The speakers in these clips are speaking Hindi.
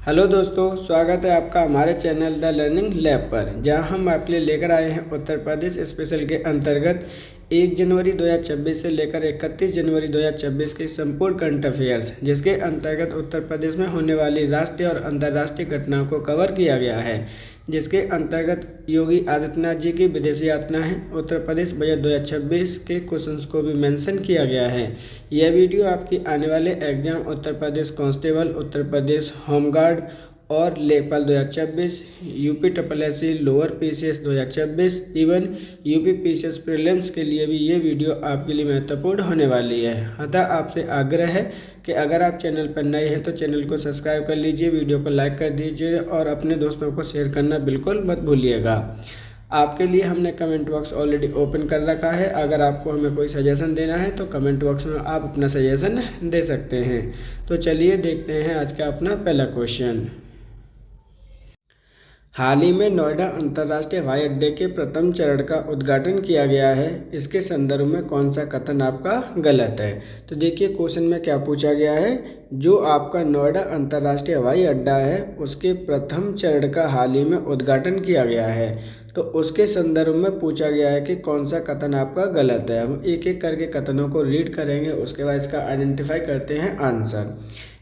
हेलो दोस्तों, स्वागत है आपका हमारे चैनल द लर्निंग लैब पर, जहां हम आपके लिए लेकर आए हैं उत्तर प्रदेश स्पेशल के अंतर्गत 1 जनवरी 2026 से लेकर 31 जनवरी 2026 के संपूर्ण करंट अफेयर्स, जिसके अंतर्गत उत्तर प्रदेश में होने वाली राष्ट्रीय और अंतर्राष्ट्रीय घटनाओं को कवर किया गया है। जिसके अंतर्गत योगी आदित्यनाथ जी की विदेशी यात्रा है, उत्तर प्रदेश बजट 2026 के क्वेश्चंस को भी मेंशन किया गया है। यह वीडियो आपकी आने वाले exam Uttar Pradesh constable, Uttar Pradesh home guard और लेखपाल 2026, UP SSSC lower PCS 2026, even UP PCS prelims के लिए भी ये वीडियो आपके लिए महत्वपूर्ण होने वाली है। अतः आपसे आग्रह है कि अगर आप चैनल पर नए हैं तो चैनल को सब्सक्राइब कर लीजिए, वीडियो को लाइक कर दीजिए और अपने दोस्तों को शेयर करना बिल्कुल मत भूलिएगा। आपके लिए हमने कमेंट बॉक्स ऑलरेडी ओपन कर रखा है। अगर आपको हमें कोई सजेशन देना है तो कमेंट बॉक्स में आप अपना सजेशन दे सकते हैं। तो चलिए देखते हैं आज का अपना पहला क्वेश्चन। हाल ही में नोएडा अंतर्राष्ट्रीय हवाई अड्डे के प्रथम चरण का उद्घाटन किया गया है। इसके संदर्भ में कौन सा कथन आपका गलत है? तो देखिए क्वेश्चन में क्या पूछा गया है, जो आपका नोएडा अंतर्राष्ट्रीय हवाई अड्डा है उसके प्रथम चरण का हाल ही में उद्घाटन किया गया है। तो उसके संदर्भ में पूछा गया है कि कौन सा कथन आपका गलत है। हम एक एक करके कथनों को रीड करेंगे, उसके बाद इसका आइडेंटिफाई करते हैं आंसर।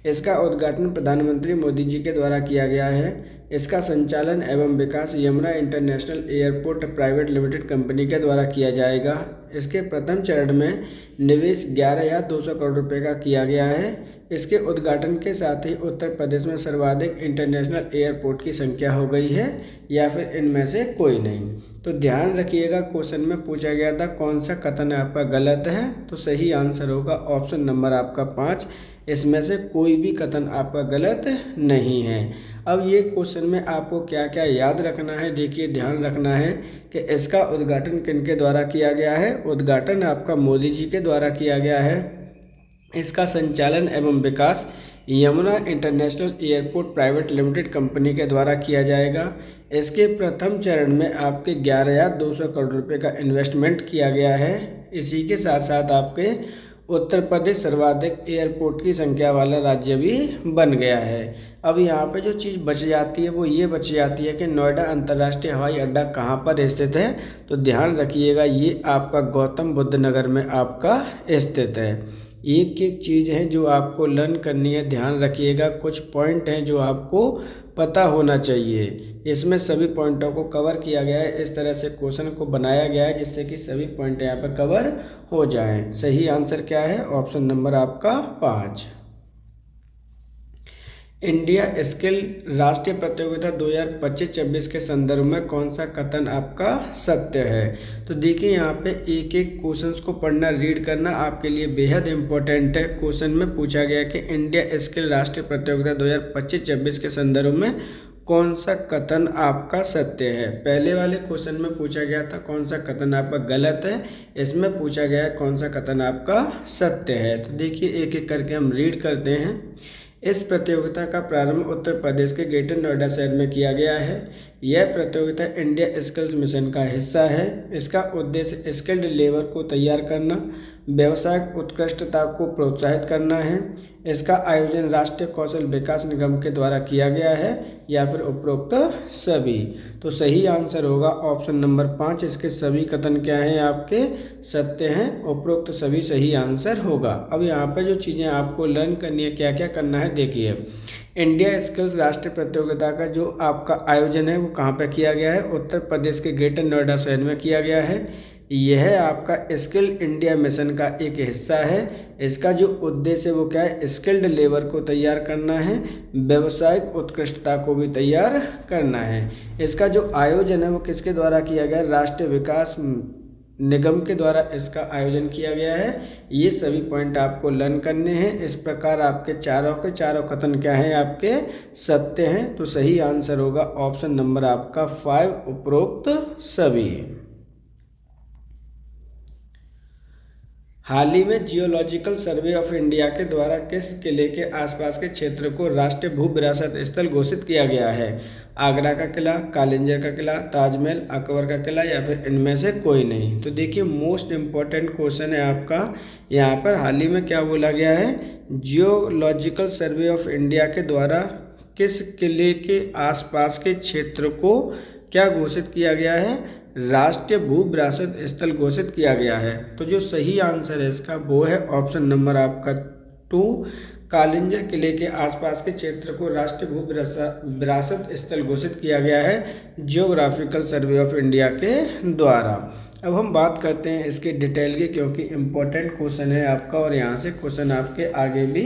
इसका उद्घाटन प्रधानमंत्री मोदी जी के द्वारा किया गया है। इसका संचालन एवं विकास Yamuna international airport private limited company के द्वारा किया जाएगा। इसके प्रथम चरण में निवेश 11 या 200 करोड़ रुपए का किया गया है। इसके उद्घाटन के साथ ही उत्तर प्रदेश में सर्वाधिक इंटरनेशनल एयरपोर्ट की संख्या हो गई है, या फिर इनमें से कोई नहीं। तो ध्यान रखिएगा, क्वेश्चन में पूछा गया था कौन सा कथन आपका गलत है, तो सही आंसर होगा ऑप्शन नंबर आपका 5। इसमें से कोई भी कथन आपका गलत नहीं है। अब ये क्वेश्चन में आपको क्या क्या याद रखना है, देखिए ध्यान रखना है कि इसका उद्घाटन किनके द्वारा किया गया है। उद्घाटन आपका मोदी जी के द्वारा किया गया है। इसका संचालन एवं विकास Yamuna international airport private limited company के द्वारा किया जाएगा। इसके प्रथम चरण में आपके 11 या 200 करोड़ रुपए का इन्वेस्टमेंट किया गया है। इसी के साथ साथ आपके उत्तर प्रदेश सर्वाधिक एयरपोर्ट की संख्या वाला राज्य भी बन गया है। अब यहाँ पे जो चीज़ बच जाती है वो ये बच जाती है कि नोएडा अंतर्राष्ट्रीय हवाई अड्डा कहाँ पर स्थित है। तो ध्यान रखिएगा, ये आपका गौतम बुद्ध नगर में आपका स्थित है। एक एक चीज़ है जो आपको लर्न करनी है, ध्यान रखिएगा। कुछ पॉइंट हैं जो आपको पता होना चाहिए। इसमें सभी पॉइंटों को कवर किया गया है। इस तरह से क्वेश्चन को बनाया गया है जिससे कि सभी पॉइंट यहाँ पर कवर हो जाएं। सही आंसर क्या है? ऑप्शन नंबर आपका 5। इंडिया स्किल राष्ट्रीय प्रतियोगिता 2025-26 के संदर्भ में कौन सा कथन आपका सत्य है? तो देखिए यहाँ पे एक एक क्वेश्चंस को पढ़ना, रीड करना आपके लिए बेहद इंपॉर्टेंट है। क्वेश्चन में पूछा गया कि इंडिया स्किल राष्ट्रीय प्रतियोगिता 2025-26 के संदर्भ में कौन सा कथन आपका सत्य है। पहले वाले क्वेश्चन में पूछा गया था कौन सा कथन आपका गलत है, इसमें पूछा गया है कौन सा कथन आपका सत्य है। तो देखिए एक एक करके हम रीड करते हैं। इस प्रतियोगिता का प्रारंभ उत्तर प्रदेश के ग्रेटर नोएडा शहर में किया गया है। यह प्रतियोगिता इंडिया स्किल्स मिशन का हिस्सा है। इसका उद्देश्य स्किल्ड लेबर को तैयार करना, व्यावसायिक उत्कृष्टता को प्रोत्साहित करना है। इसका आयोजन राष्ट्रीय कौशल विकास निगम के द्वारा किया गया है, या फिर उपरोक्त सभी। तो सही आंसर होगा ऑप्शन नंबर 5। इसके सभी कथन क्या हैं? आपके सत्य हैं, उपरोक्त सभी सही आंसर होगा। अब यहाँ पर जो चीज़ें आपको लर्न करनी है, क्या क्या करना है, देखिए। इंडिया स्किल्स राष्ट्रीय प्रतियोगिता का जो आपका आयोजन है वो कहाँ पर किया गया है? उत्तर प्रदेश के ग्रेटर नोएडा शहर में किया गया है। यह आपका स्किल इंडिया मिशन का एक हिस्सा है। इसका जो उद्देश्य है वो क्या है? स्किल्ड लेबर को तैयार करना है, व्यावसायिक उत्कृष्टता को भी तैयार करना है। इसका जो आयोजन है वो किसके द्वारा किया गया है? राष्ट्रीय विकास निगम के द्वारा इसका आयोजन किया गया है। ये सभी पॉइंट आपको लर्न करने हैं। इस प्रकार आपके चारों के चारों कथन क्या हैं? आपके सत्य हैं। तो सही आंसर होगा ऑप्शन नंबर आपका 5, उपरोक्त सभी। हाल ही में जियोलॉजिकल सर्वे ऑफ इंडिया के द्वारा किस किले के आसपास के क्षेत्र को राष्ट्रीय भू विरासत स्थल घोषित किया गया है? आगरा का किला, कालिंजर का किला, ताजमहल, अकबर का किला, या फिर इनमें से कोई नहीं। तो देखिए मोस्ट इम्पॉर्टेंट क्वेश्चन है आपका यहाँ पर। हाल ही में क्या बोला गया है? जियोलॉजिकल सर्वे ऑफ इंडिया के द्वारा किस किले के आसपास के क्षेत्र को क्या घोषित किया गया है? राष्ट्रीय भू विरासत स्थल घोषित किया गया है। तो जो सही आंसर है इसका वो है ऑप्शन नंबर आपका 2, कालिंजर किले के आसपास के क्षेत्र को राष्ट्रीय भू विरासत स्थल घोषित किया गया है जियोग्राफिकल सर्वे ऑफ इंडिया के द्वारा। अब हम बात करते हैं इसके डिटेल की, क्योंकि इम्पोर्टेंट क्वेश्चन है आपका और यहाँ से क्वेश्चन आपके आगे भी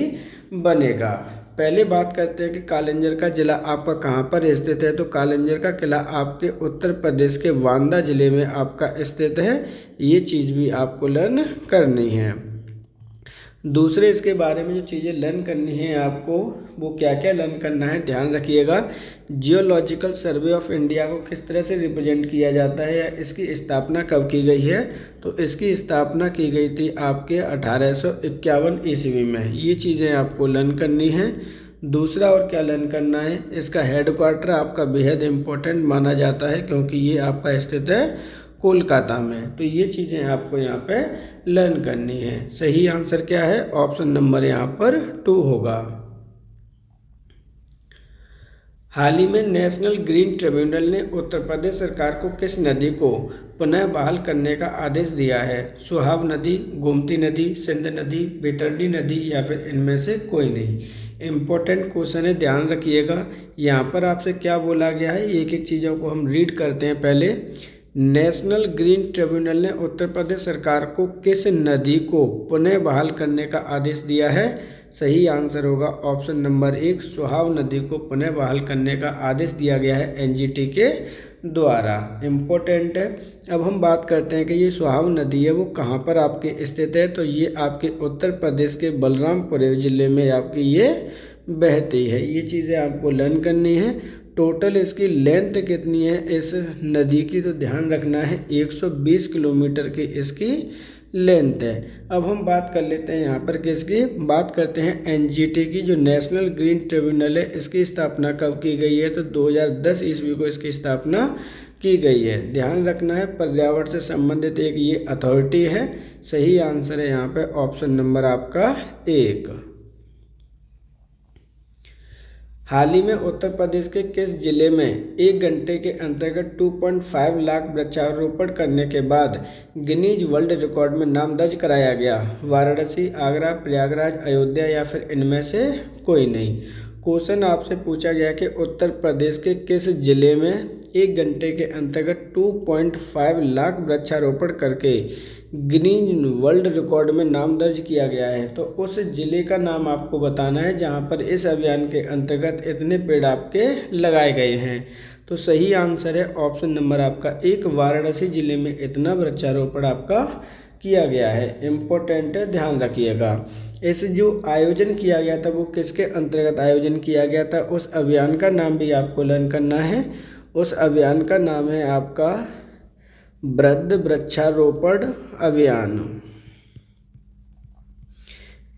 बनेगा। पहले बात करते हैं कि कालिंजर का जिला आपका कहाँ पर स्थित है। तो कालिंजर का किला आपके उत्तर प्रदेश के बांदा जिले में आपका स्थित है। ये चीज़ भी आपको लर्न करनी है। दूसरे इसके बारे में जो चीज़ें लर्न करनी है आपको, वो क्या क्या लर्न करना है ध्यान रखिएगा। जियोलॉजिकल सर्वे ऑफ इंडिया को किस तरह से रिप्रेजेंट किया जाता है या इसकी स्थापना कब की गई है। तो इसकी स्थापना की गई थी आपके 1851 ईस्वी में। ये चीज़ें आपको लर्न करनी है। दूसरा और क्या लर्न करना है, इसका हेडक्वार्टर आपका बेहद इम्पोर्टेंट माना जाता है क्योंकि ये आपका स्थित है कोलकाता में। तो ये चीज़ें आपको यहाँ पे लर्न करनी है। सही आंसर क्या है? ऑप्शन नंबर यहाँ पर 2 होगा। हाल ही में नेशनल ग्रीन ट्रिब्यूनल ने उत्तर प्रदेश सरकार को किस नदी को पुनः बहाल करने का आदेश दिया है? सोहाग नदी, गोमती नदी, सिंध नदी, बैतरणी नदी या फिर इनमें से कोई नहीं। इम्पोर्टेंट क्वेश्चन है, ध्यान रखिएगा। यहाँ पर आपसे क्या बोला गया है, एक एक चीज़ों को हम रीड करते हैं। पहले, नेशनल ग्रीन ट्रिब्यूनल ने उत्तर प्रदेश सरकार को किस नदी को पुनः बहाल करने का आदेश दिया है? सही आंसर होगा ऑप्शन नंबर 1, सोहाग नदी को पुनः बहाल करने का आदेश दिया गया है एनजीटी के द्वारा। इम्पोर्टेंट है। अब हम बात करते हैं कि ये सोहाग नदी है वो कहाँ पर आपके स्थित है। तो ये आपके उत्तर प्रदेश के बलरामपुर जिले में आपकी ये बहती है। ये चीज़ें आपको लर्न करनी है। टोटल इसकी लेंथ कितनी है इस नदी की, तो ध्यान रखना है 120 किलोमीटर की इसकी लेंथ है। अब हम बात कर लेते हैं यहाँ पर किसकी बात करते हैं, एनजीटी की, जो नेशनल ग्रीन ट्रिब्यूनल है। इसकी स्थापना कब की गई है? तो 2010 ईस्वी को इसकी स्थापना की गई है। ध्यान रखना है पर्यावरण से संबंधित एक ये अथॉरिटी है। सही आंसर है यहाँ पे ऑप्शन नंबर आपका 1। हाल ही में उत्तर प्रदेश के किस जिले में 1 घंटे के अंतर्गत 2.5 लाख वृक्षारोपण करने के बाद गिनीज वर्ल्ड रिकॉर्ड में नाम दर्ज कराया गया? वाराणसी, आगरा, प्रयागराज, अयोध्या या फिर इनमें से कोई नहीं। क्वेश्चन आपसे पूछा गया कि उत्तर प्रदेश के किस जिले में 1 घंटे के अंतर्गत 2.5 लाख वृक्षारोपण करके गिनीज वर्ल्ड रिकॉर्ड में नाम दर्ज किया गया है। तो उस जिले का नाम आपको बताना है जहां पर इस अभियान के अंतर्गत इतने पेड़ आपके लगाए गए हैं। तो सही आंसर है ऑप्शन नंबर आपका 1, वाराणसी जिले में इतना वृक्षारोपण आपका किया गया है। इम्पोर्टेंट है, ध्यान रखिएगा। इस जो आयोजन किया गया था वो किसके अंतर्गत आयोजन किया गया था, उस अभियान का नाम भी आपको लर्न करना है। उस अभियान का नाम है आपका वृहद वृक्षारोपण अभियान।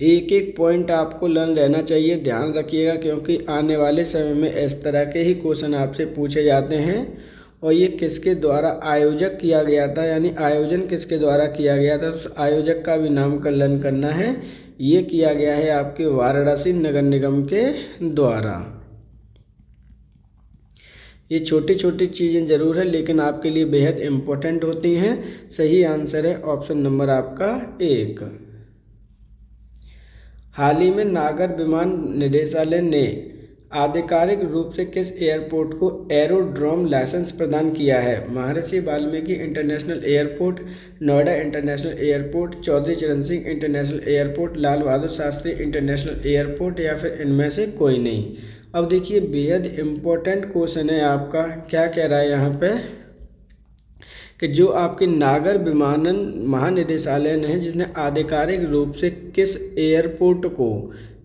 एक एक पॉइंट आपको लर्न रहना चाहिए, ध्यान रखिएगा, क्योंकि आने वाले समय में इस तरह के ही क्वेश्चन आपसे पूछे जाते हैं। और ये किसके द्वारा आयोजक किया गया था, यानी आयोजन किसके द्वारा किया गया था, उस आयोजक का भी नाम का लर्न करना है। ये किया गया है आपके वाराणसी नगर निगम के द्वारा। ये छोटी छोटी चीज़ें ज़रूर है लेकिन आपके लिए बेहद इम्पोर्टेंट होती हैं। सही आंसर है ऑप्शन नंबर आपका 1। हाल ही में नागर विमान निदेशालय ने आधिकारिक रूप से किस एयरपोर्ट को एरोड्रोम लाइसेंस प्रदान किया है? Maharshi Valmiki International Airport, Noida International Airport, Chaudhary Charan Singh International Airport, Lal Bahadur Shastri International Airport या फिर इनमें से कोई नहीं। अब देखिए बेहद इम्पोर्टेंट क्वेश्चन है आपका। क्या कह रहा है यहाँ पे कि जो आपके नागर विमानन महानिदेशालय है जिसने आधिकारिक रूप से किस एयरपोर्ट को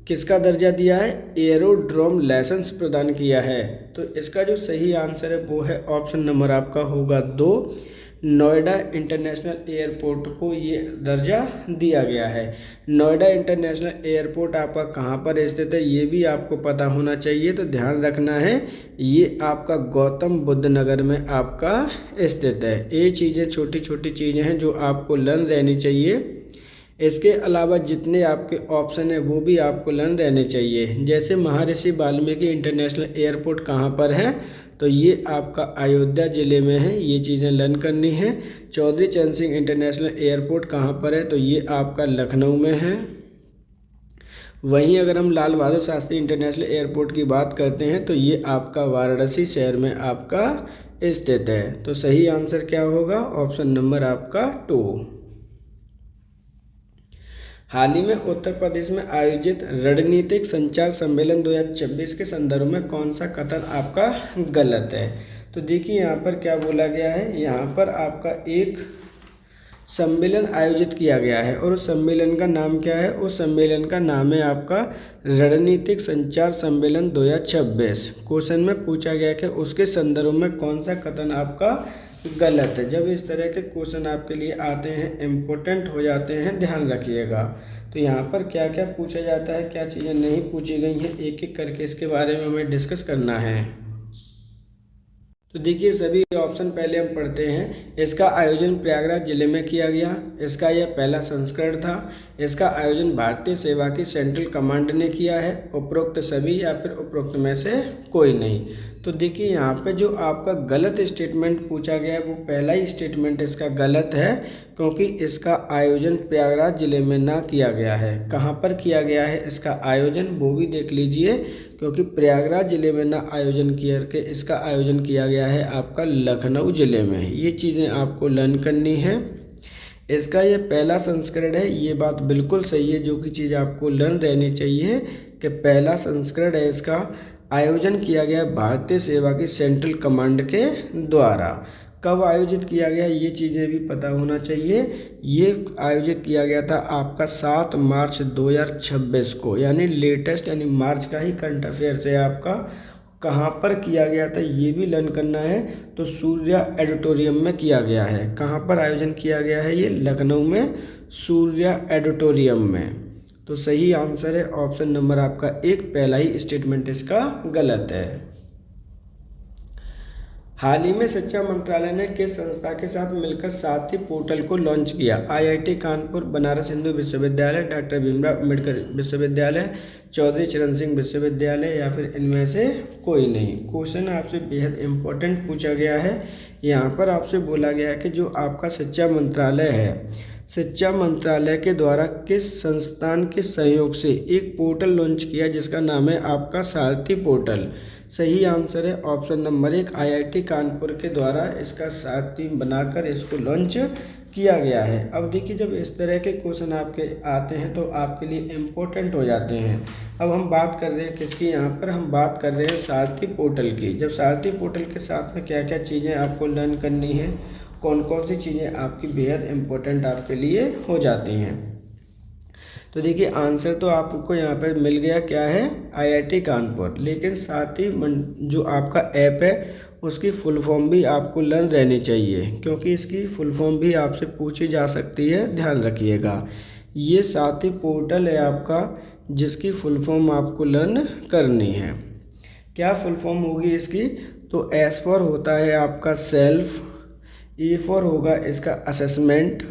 किसका दर्जा दिया है, एरोड्रोम लाइसेंस प्रदान किया है। तो इसका जो सही आंसर है वो है ऑप्शन नंबर आपका होगा 2, नोएडा इंटरनेशनल एयरपोर्ट को ये दर्जा दिया गया है। नोएडा इंटरनेशनल एयरपोर्ट आपका कहाँ पर स्थित है ये भी आपको पता होना चाहिए, तो ध्यान रखना है ये आपका गौतम बुद्ध नगर में आपका स्थित है। ये चीज़ें छोटी छोटी चीज़ें हैं जो आपको लर्न रहनी चाहिए। इसके अलावा जितने आपके ऑप्शन है वो भी आपको लर्न रहने चाहिए। जैसे महर्षि वाल्मीकि इंटरनेशनल एयरपोर्ट कहाँ पर है, तो ये आपका अयोध्या ज़िले में है, ये चीज़ें लर्न करनी है। चौधरी चरण सिंह इंटरनेशनल एयरपोर्ट कहाँ पर है, तो ये आपका लखनऊ में है। वहीं अगर हम लाल बहादुर शास्त्री इंटरनेशनल एयरपोर्ट की बात करते हैं तो ये आपका वाराणसी शहर में आपका स्थित है। तो सही आंसर क्या होगा, ऑप्शन नंबर आपका 2। हाल ही में उत्तर प्रदेश में आयोजित रणनीतिक संचार सम्मेलन 2026 के संदर्भ में कौन सा कथन आपका गलत है। तो देखिए यहाँ पर क्या बोला गया है, यहाँ पर आपका एक सम्मेलन आयोजित किया गया है और उस सम्मेलन का नाम क्या है, उस सम्मेलन का नाम है आपका रणनीतिक संचार सम्मेलन 2026। क्वेश्चन में पूछा गया कि उसके संदर्भ में कौन सा कथन आपका गलत है। जब इस तरह के क्वेश्चन आपके लिए आते हैं, इम्पोर्टेंट हो जाते हैं, ध्यान रखिएगा। तो यहाँ पर क्या क्या पूछा जाता है, क्या चीज़ें नहीं पूछी गई हैं, एक एक करके इसके बारे में हमें डिस्कस करना है। तो देखिए सभी ऑप्शन पहले हम पढ़ते हैं। इसका आयोजन प्रयागराज जिले में किया गया, इसका यह पहला संस्करण था, इसका आयोजन भारतीय सेवा की सेंट्रल कमांड ने किया है, उपरोक्त सभी या फिर उपरोक्त में से कोई नहीं। तो देखिए यहाँ पे जो आपका गलत स्टेटमेंट पूछा गया है वो पहला ही स्टेटमेंट इसका गलत है, क्योंकि इसका आयोजन प्रयागराज जिले में ना किया गया है। कहाँ पर किया गया है इसका आयोजन, वो भी देख लीजिए, क्योंकि प्रयागराज जिले में ना आयोजन किया के इसका आयोजन किया गया है आपका लखनऊ जिले में। ये चीज़ें आपको लर्न करनी है। इसका ये पहला संस्करण है, ये बात बिल्कुल सही है, जो कि चीज़ आपको लर्न रहनी चाहिए कि पहला संस्करण है, इसका आयोजन किया गया भारतीय सेवा की सेंट्रल कमांड के द्वारा। कब आयोजित किया गया ये चीज़ें भी पता होना चाहिए। ये आयोजित किया गया था आपका 7 मार्च 2026 को, यानी लेटेस्ट यानी मार्च का ही करंट अफेयर्स है आपका। कहाँ पर किया गया था ये भी लर्न करना है। तो सूर्या ऑडिटोरियम में किया गया है। कहाँ पर आयोजन किया गया है ये, लखनऊ में सूर्या ऑडिटोरियम में। तो सही आंसर है ऑप्शन नंबर आपका 1, पहला ही स्टेटमेंट इसका गलत है। हाल ही में शिक्षा मंत्रालय ने किस संस्था के साथ मिलकर साथी पोर्टल को लॉन्च किया। IIT कानपुर, बनारस हिंदू विश्वविद्यालय, डॉक्टर भीमराव अम्बेडकर विश्वविद्यालय, चौधरी चरण सिंह विश्वविद्यालय या फिर इनमें से कोई नहीं। क्वेश्चन आपसे बेहद इम्पोर्टेंट पूछा गया है। यहाँ पर आपसे बोला गया है कि जो आपका शिक्षा मंत्रालय है, शिक्षा मंत्रालय के द्वारा किस संस्थान के सहयोग से एक पोर्टल लॉन्च किया जिसका नाम है आपका सारथी पोर्टल। सही आंसर है ऑप्शन नंबर 1, IIT कानपुर के द्वारा इसका सारथी बनाकर इसको लॉन्च किया गया है। अब देखिए जब इस तरह के क्वेश्चन आपके आते हैं तो आपके लिए इम्पोर्टेंट हो जाते हैं। अब हम बात कर रहे हैं किसकी, यहाँ पर हम बात कर रहे हैं सारथी पोर्टल की। जब सारथी पोर्टल के साथ में क्या क्या चीज़ें आपको लर्न करनी है, कौन कौन सी चीज़ें आपकी बेहद इम्पोर्टेंट आपके लिए हो जाती हैं। तो देखिए आंसर तो आपको यहाँ पर मिल गया, क्या है, IIT कानपुर। लेकिन साथ ही जो आपका ऐप है उसकी फुल फॉर्म भी आपको लर्न रहनी चाहिए, क्योंकि इसकी फुल फॉर्म भी आपसे पूछी जा सकती है, ध्यान रखिएगा। ये साथी पोर्टल है आपका जिसकी फुल फॉर्म आपको लर्न करनी है। क्या फुल फॉर्म होगी इसकी, तो S फॉर होता है आपका सेल्फ, E फॉर होगा इसका असेसमेंट,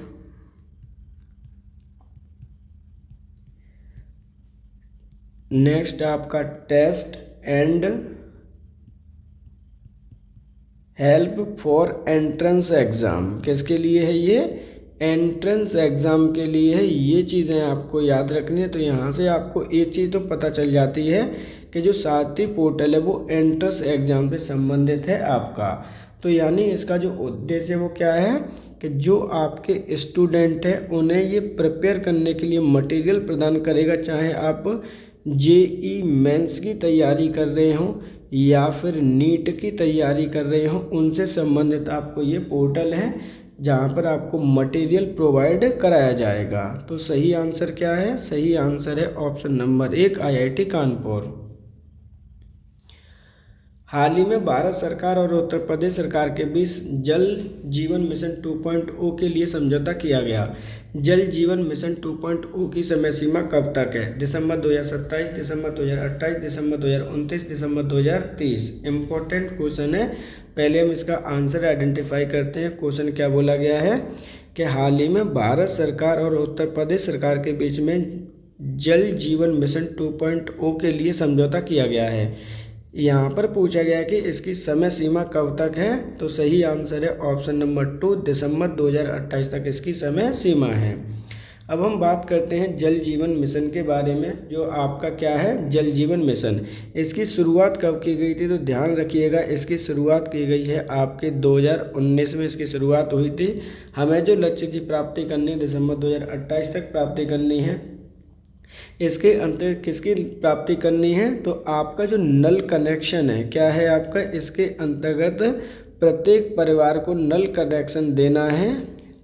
नेक्स्ट आपका test and help for entrance exam. किसके लिए है ये, एंट्रेंस एग्ज़ाम के लिए है। ये चीज़ें आपको याद रखनी है। तो यहाँ से आपको एक चीज़ तो पता चल जाती है कि जो सारथी पोर्टल है वो एंट्रेंस एग्ज़ाम से संबंधित है आपका। तो यानी इसका जो उद्देश्य है वो क्या है कि जो आपके स्टूडेंट हैं उन्हें ये प्रिपेयर करने के लिए मटेरियल प्रदान करेगा, चाहे आप JEE मेंस की तैयारी कर रहे हों या फिर नीट की तैयारी कर रहे हों, उनसे संबंधित आपको ये पोर्टल है जहाँ पर आपको मटेरियल प्रोवाइड कराया जाएगा। तो सही आंसर क्या है, सही आंसर है ऑप्शन नंबर 1, IIT कानपुर। हाल ही में भारत सरकार और उत्तर प्रदेश सरकार के बीच जल जीवन मिशन 2.0 के लिए समझौता किया गया। जल जीवन मिशन 2.0 की समय सीमा कब तक है, दिसंबर 2027, दिसंबर 2028, दिसंबर 2029, दिसंबर 2030। इम्पोर्टेंट क्वेश्चन है, पहले हम इसका आंसर आइडेंटिफाई करते हैं। क्वेश्चन क्या बोला गया है, कि हाल ही में भारत सरकार और उत्तर प्रदेश सरकार के बीच में जल जीवन मिशन 2.0 के लिए समझौता किया गया है। यहाँ पर पूछा गया है कि इसकी समय सीमा कब तक है, तो सही आंसर है ऑप्शन नंबर 2, दिसंबर 2028 तक इसकी समय सीमा है। अब हम बात करते हैं जल जीवन मिशन के बारे में, जो आपका क्या है जल जीवन मिशन। इसकी शुरुआत कब की गई थी, तो ध्यान रखिएगा इसकी शुरुआत की गई है आपके 2019 में इसकी शुरुआत हुई थी। हमें जो लक्ष्य की प्राप्ति करनी दिसंबर 2028 तक प्राप्ति करनी है। इसके अंतर्गत किसकी प्राप्ति करनी है, तो आपका जो नल कनेक्शन है क्या है आपका, इसके अंतर्गत प्रत्येक परिवार को नल कनेक्शन देना है,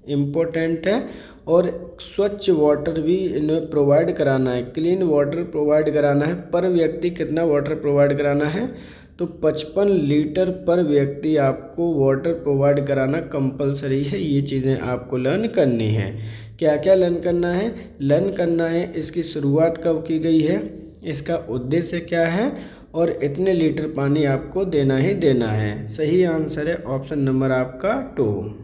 इम्पोर्टेंट है। और स्वच्छ वाटर भी इन्हें प्रोवाइड कराना है, क्लीन वाटर प्रोवाइड कराना है। पर व्यक्ति कितना वाटर प्रोवाइड कराना है, तो 55 लीटर पर व्यक्ति आपको वाटर प्रोवाइड कराना कंपलसरी है। ये चीज़ें आपको लर्न करनी है। क्या क्या लर्न करना है, लर्न करना है इसकी शुरुआत कब की गई है, इसका उद्देश्य क्या है, और इतने लीटर पानी आपको देना ही देना है। सही आंसर है ऑप्शन नंबर आपका 2।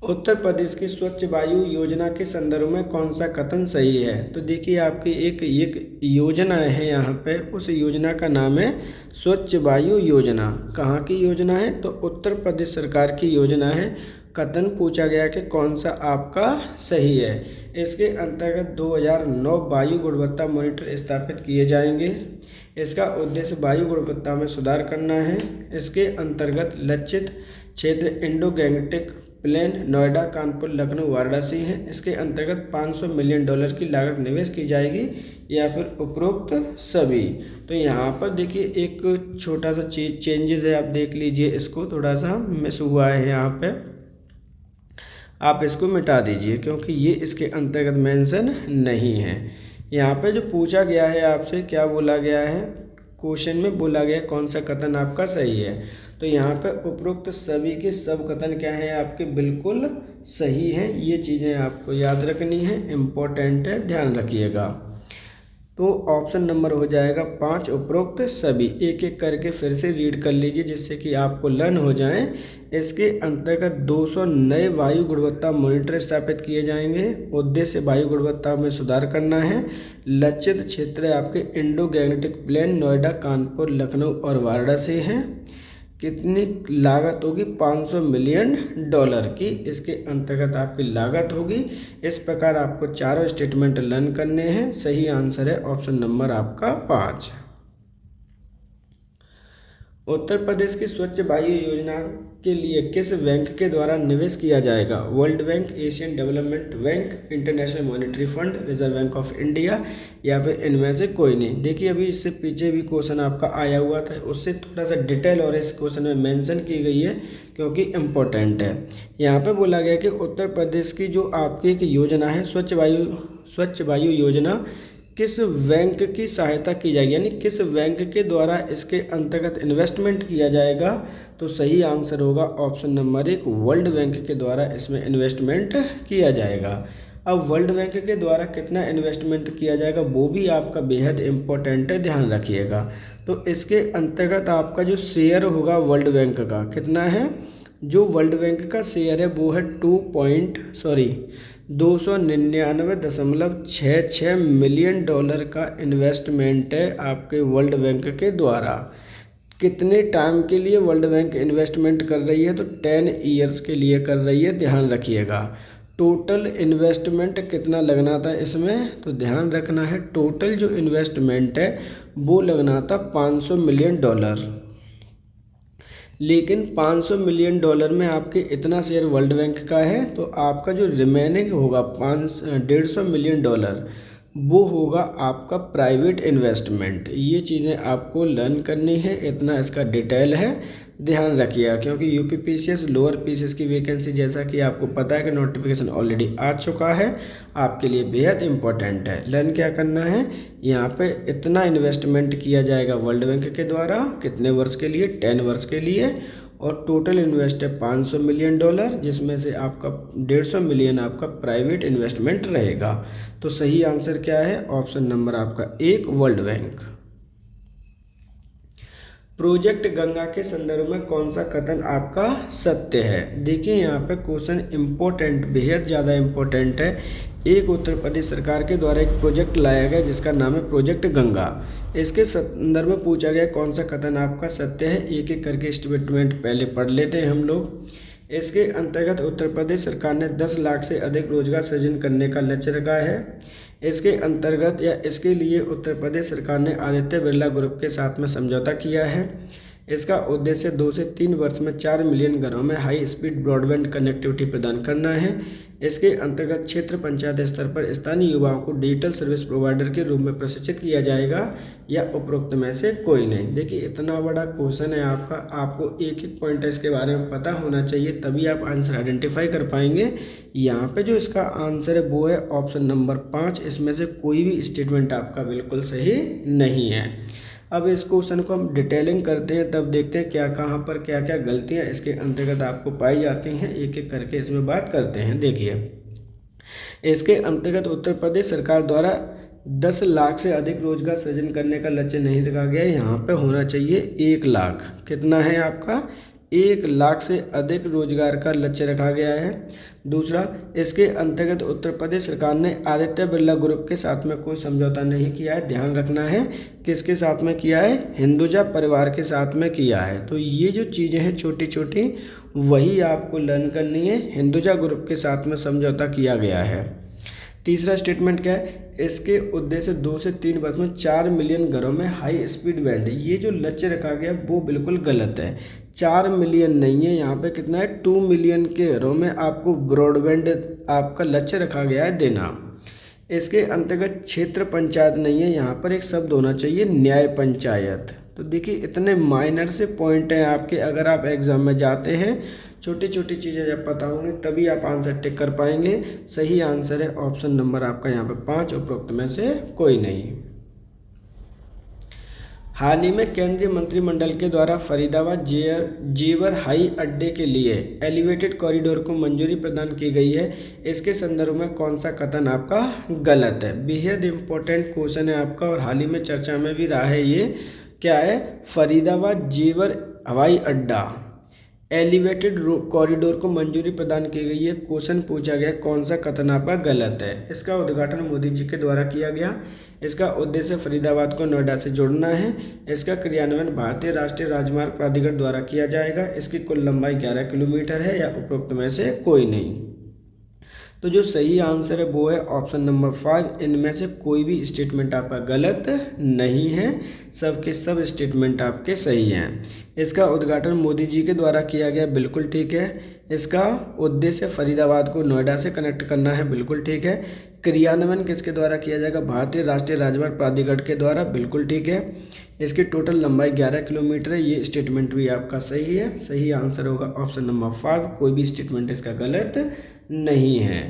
उत्तर प्रदेश की स्वच्छ वायु योजना के संदर्भ में कौन सा कथन सही है, तो देखिए आपकी एक योजना है यहाँ पे, उस योजना का नाम है स्वच्छ वायु योजना। कहाँ की योजना है, तो उत्तर प्रदेश सरकार की योजना है। कथन पूछा गया कि कौन सा आपका सही है। इसके अंतर्गत 2009 वायु गुणवत्ता मॉनिटर स्थापित किए जाएंगे। इसका उद्देश्य वायु गुणवत्ता में सुधार करना है। इसके अंतर्गत लक्षित क्षेत्र Indo Gangetic Plain, Noida, Kanpur, Lucknow, Varanasi है। इसके अंतर्गत $500 मिलियन की लागत निवेश की जाएगी, या फिर उपरोक्त सभी। तो यहाँ पर देखिए एक छोटा सा चेंजेस है, आप देख लीजिए इसको, थोड़ा सा मिस हुआ है यहाँ पे, आप इसको मिटा दीजिए क्योंकि ये इसके अंतर्गत मेंशन नहीं है। यहाँ पे जो पूछा गया है आपसे, क्या बोला गया है क्वेश्चन में, बोला गया कौन सा कथन आपका सही है। तो यहाँ पे उपरोक्त सभी के सब कथन क्या है आपके बिल्कुल सही हैं। ये चीज़ें आपको याद रखनी है, इम्पोर्टेंट है, ध्यान रखिएगा। तो ऑप्शन नंबर हो जाएगा 5, उपरोक्त सभी। एक एक करके फिर से रीड कर लीजिए जिससे कि आपको लर्न हो जाए। इसके अंतर्गत 200 नए वायु गुणवत्ता मॉनिटर स्थापित किए जाएंगे। उद्देश्य वायु गुणवत्ता में सुधार करना है। लक्षित क्षेत्र आपके Indo Gangetic Plain, Noida, Kanpur, Lucknow और वाराणसी हैं। कितनी लागत होगी, $500 मिलियन की इसके अंतर्गत आपकी लागत होगी। इस प्रकार आपको चारों स्टेटमेंट लर्न करने हैं। सही आंसर है ऑप्शन नंबर आपका 5। उत्तर प्रदेश की स्वच्छ वायु योजना के लिए किस बैंक के द्वारा निवेश किया जाएगा, world bank, Asian development bank, international monetary fund, reserve bank of India, या फिर इनमें से कोई नहीं। देखिए अभी इससे पीछे भी क्वेश्चन आपका आया हुआ था, उससे थोड़ा सा डिटेल और इस क्वेश्चन में मेंशन की गई है क्योंकि इम्पोर्टेंट है। यहाँ पे बोला गया कि उत्तर प्रदेश की जो आपकी एक योजना है स्वच्छ वायु योजना, किस बैंक की सहायता की जाएगी, यानी किस बैंक के द्वारा इसके अंतर्गत इन्वेस्टमेंट किया जाएगा। तो सही आंसर होगा ऑप्शन नंबर 1, वर्ल्ड बैंक के द्वारा इसमें इन्वेस्टमेंट किया जाएगा। अब वर्ल्ड बैंक के द्वारा कितना इन्वेस्टमेंट किया जाएगा वो भी आपका बेहद इम्पोर्टेंट है, ध्यान रखिएगा। तो इसके अंतर्गत आपका जो शेयर होगा वर्ल्ड बैंक का कितना है, जो वर्ल्ड बैंक का शेयर है वो है 299.66 मिलियन का इन्वेस्टमेंट है आपके वर्ल्ड बैंक के द्वारा। कितने टाइम के लिए वर्ल्ड बैंक इन्वेस्टमेंट कर रही है, तो 10 ईयर्स के लिए कर रही है, ध्यान रखिएगा। टोटल इन्वेस्टमेंट कितना लगना था इसमें, तो ध्यान रखना है टोटल जो इन्वेस्टमेंट है वो लगना था $500 मिलियन। लेकिन $500 मिलियन में आपके इतना शेयर वर्ल्ड बैंक का है, तो आपका जो रिमेनिंग होगा 150 मिलियन वो होगा आपका प्राइवेट इन्वेस्टमेंट। ये चीज़ें आपको लर्न करनी है, इतना इसका डिटेल है, ध्यान रखिएगा। क्योंकि यूपीपीसीएस लोअर पीसीएस की वैकेंसी जैसा कि आपको पता है कि नोटिफिकेशन ऑलरेडी आ चुका है, आपके लिए बेहद इंपॉर्टेंट है। लर्न क्या करना है, यहाँ पे इतना इन्वेस्टमेंट किया जाएगा वर्ल्ड बैंक के द्वारा, कितने वर्ष के लिए, 10 वर्ष के लिए, और टोटल इन्वेस्ट है $500 मिलियन, जिसमें से आपका 150 मिलियन आपका प्राइवेट इन्वेस्टमेंट रहेगा। तो सही आंसर क्या है, ऑप्शन नंबर आपका 1, वर्ल्ड बैंक। प्रोजेक्ट गंगा के संदर्भ में कौन सा कथन आपका सत्य है। देखिए यहाँ पे क्वेश्चन इम्पोर्टेंट, बेहद ज़्यादा इम्पोर्टेंट है। एक उत्तर प्रदेश सरकार के द्वारा एक प्रोजेक्ट लाया गया जिसका नाम है प्रोजेक्ट गंगा। इसके संदर्भ में पूछा गया कौन सा कथन आपका सत्य है। एक एक करके स्टेटमेंट पहले पढ़ लेते हैं हम लोग। इसके अंतर्गत उत्तर प्रदेश सरकार ने 10 लाख से अधिक रोजगार सृजन करने का लक्ष्य रखा है। इसके अंतर्गत या इसके लिए उत्तर प्रदेश सरकार ने आदित्य बिरला ग्रुप के साथ में समझौता किया है। इसका उद्देश्य 2 से 3 वर्ष में 4 मिलियन घरों में हाई स्पीड ब्रॉडबैंड कनेक्टिविटी प्रदान करना है। इसके अंतर्गत क्षेत्र पंचायत स्तर पर स्थानीय युवाओं को डिजिटल सर्विस प्रोवाइडर के रूप में प्रशिक्षित किया जाएगा या उपरोक्त में से कोई नहीं। देखिए इतना बड़ा क्वेश्चन है आपका, आपको एक एक पॉइंट इसके बारे में पता होना चाहिए, तभी आप आंसर आइडेंटिफाई कर पाएंगे। यहाँ पे जो इसका आंसर है वो है ऑप्शन नंबर 5। इसमें से कोई भी स्टेटमेंट आपका बिल्कुल सही नहीं है। अब इस क्वेश्चन को हम डिटेलिंग करते हैं, तब देखते हैं क्या कहाँ पर क्या क्या गलतियाँ इसके अंतर्गत आपको पाई जाती हैं। एक एक करके इसमें बात करते हैं। देखिए इसके अंतर्गत उत्तर प्रदेश सरकार द्वारा 10 लाख से अधिक रोजगार सृजन करने का लक्ष्य नहीं रखा गया। यहाँ पे होना चाहिए 1 लाख। कितना है आपका? 1 लाख से अधिक रोजगार का लक्ष्य रखा गया है। दूसरा, इसके अंतर्गत उत्तर प्रदेश सरकार ने आदित्य बिरला ग्रुप के साथ में कोई समझौता नहीं किया है। ध्यान रखना है किसके साथ में किया है? हिंदुजा परिवार के साथ में किया है। तो ये जो चीज़ें हैं छोटी छोटी वही आपको लर्न करनी है। हिंदुजा ग्रुप के साथ में समझौता किया गया है। तीसरा स्टेटमेंट क्या है? इसके उद्देश्य 2 से 3 वर्ष में 4 मिलियन घरों में हाई स्पीड बैंड। ये जो लक्ष्य रखा गया वो बिल्कुल गलत है। 4 मिलियन नहीं है, यहाँ पे कितना है? 2 मिलियन के घरों में आपको ब्रॉडबैंड आपका लक्ष्य रखा गया है देना। इसके अंतर्गत क्षेत्र पंचायत नहीं है, यहाँ पर एक शब्द होना चाहिए न्याय पंचायत। तो देखिए इतने माइनर से पॉइंट हैं आपके, अगर आप एग्जाम में जाते हैं छोटी छोटी चीज़ें जब पता होंगी तभी आप आंसर टिक कर पाएंगे। सही आंसर है ऑप्शन नंबर आपका यहाँ पे 5, उपरोक्त में से कोई नहीं। हाल ही में केंद्रीय मंत्रिमंडल के द्वारा फरीदाबाद जेवर हवाई अड्डे के लिए एलिवेटेड कॉरिडोर को मंजूरी प्रदान की गई है। इसके संदर्भ में कौन सा कथन आपका गलत है? बेहद इंपॉर्टेंट क्वेश्चन है आपका और हाल ही में चर्चा में भी रहा है। ये क्या है? फरीदाबाद जेवर हवाई अड्डा एलिवेटेड कॉरिडोर को मंजूरी प्रदान की गई है। क्वेश्चन पूछा गया कौन सा कथन आपका गलत है? इसका उद्घाटन मोदी जी के द्वारा किया गया। इसका उद्देश्य फरीदाबाद को नोएडा से जोड़ना है। इसका क्रियान्वयन भारतीय राष्ट्रीय राजमार्ग प्राधिकरण द्वारा किया जाएगा। इसकी कुल लंबाई 11 किलोमीटर है या उपरोक्त में से कोई नहीं। तो जो सही आंसर है वो है ऑप्शन नंबर 5। इनमें से कोई भी स्टेटमेंट आपका गलत नहीं है, सब के सब स्टेटमेंट आपके सही हैं। इसका उद्घाटन मोदी जी के द्वारा किया गया, बिल्कुल ठीक है। इसका उद्देश्य फरीदाबाद को नोएडा से कनेक्ट करना है, बिल्कुल ठीक है। क्रियान्वयन किसके द्वारा किया जाएगा? भारतीय राष्ट्रीय राजमार्ग प्राधिकरण के द्वारा, बिल्कुल ठीक है। इसकी टोटल लंबाई 11 किलोमीटर है, ये स्टेटमेंट भी आपका सही है। सही आंसर होगा ऑप्शन नंबर 5। कोई भी स्टेटमेंट इसका गलत नहीं है।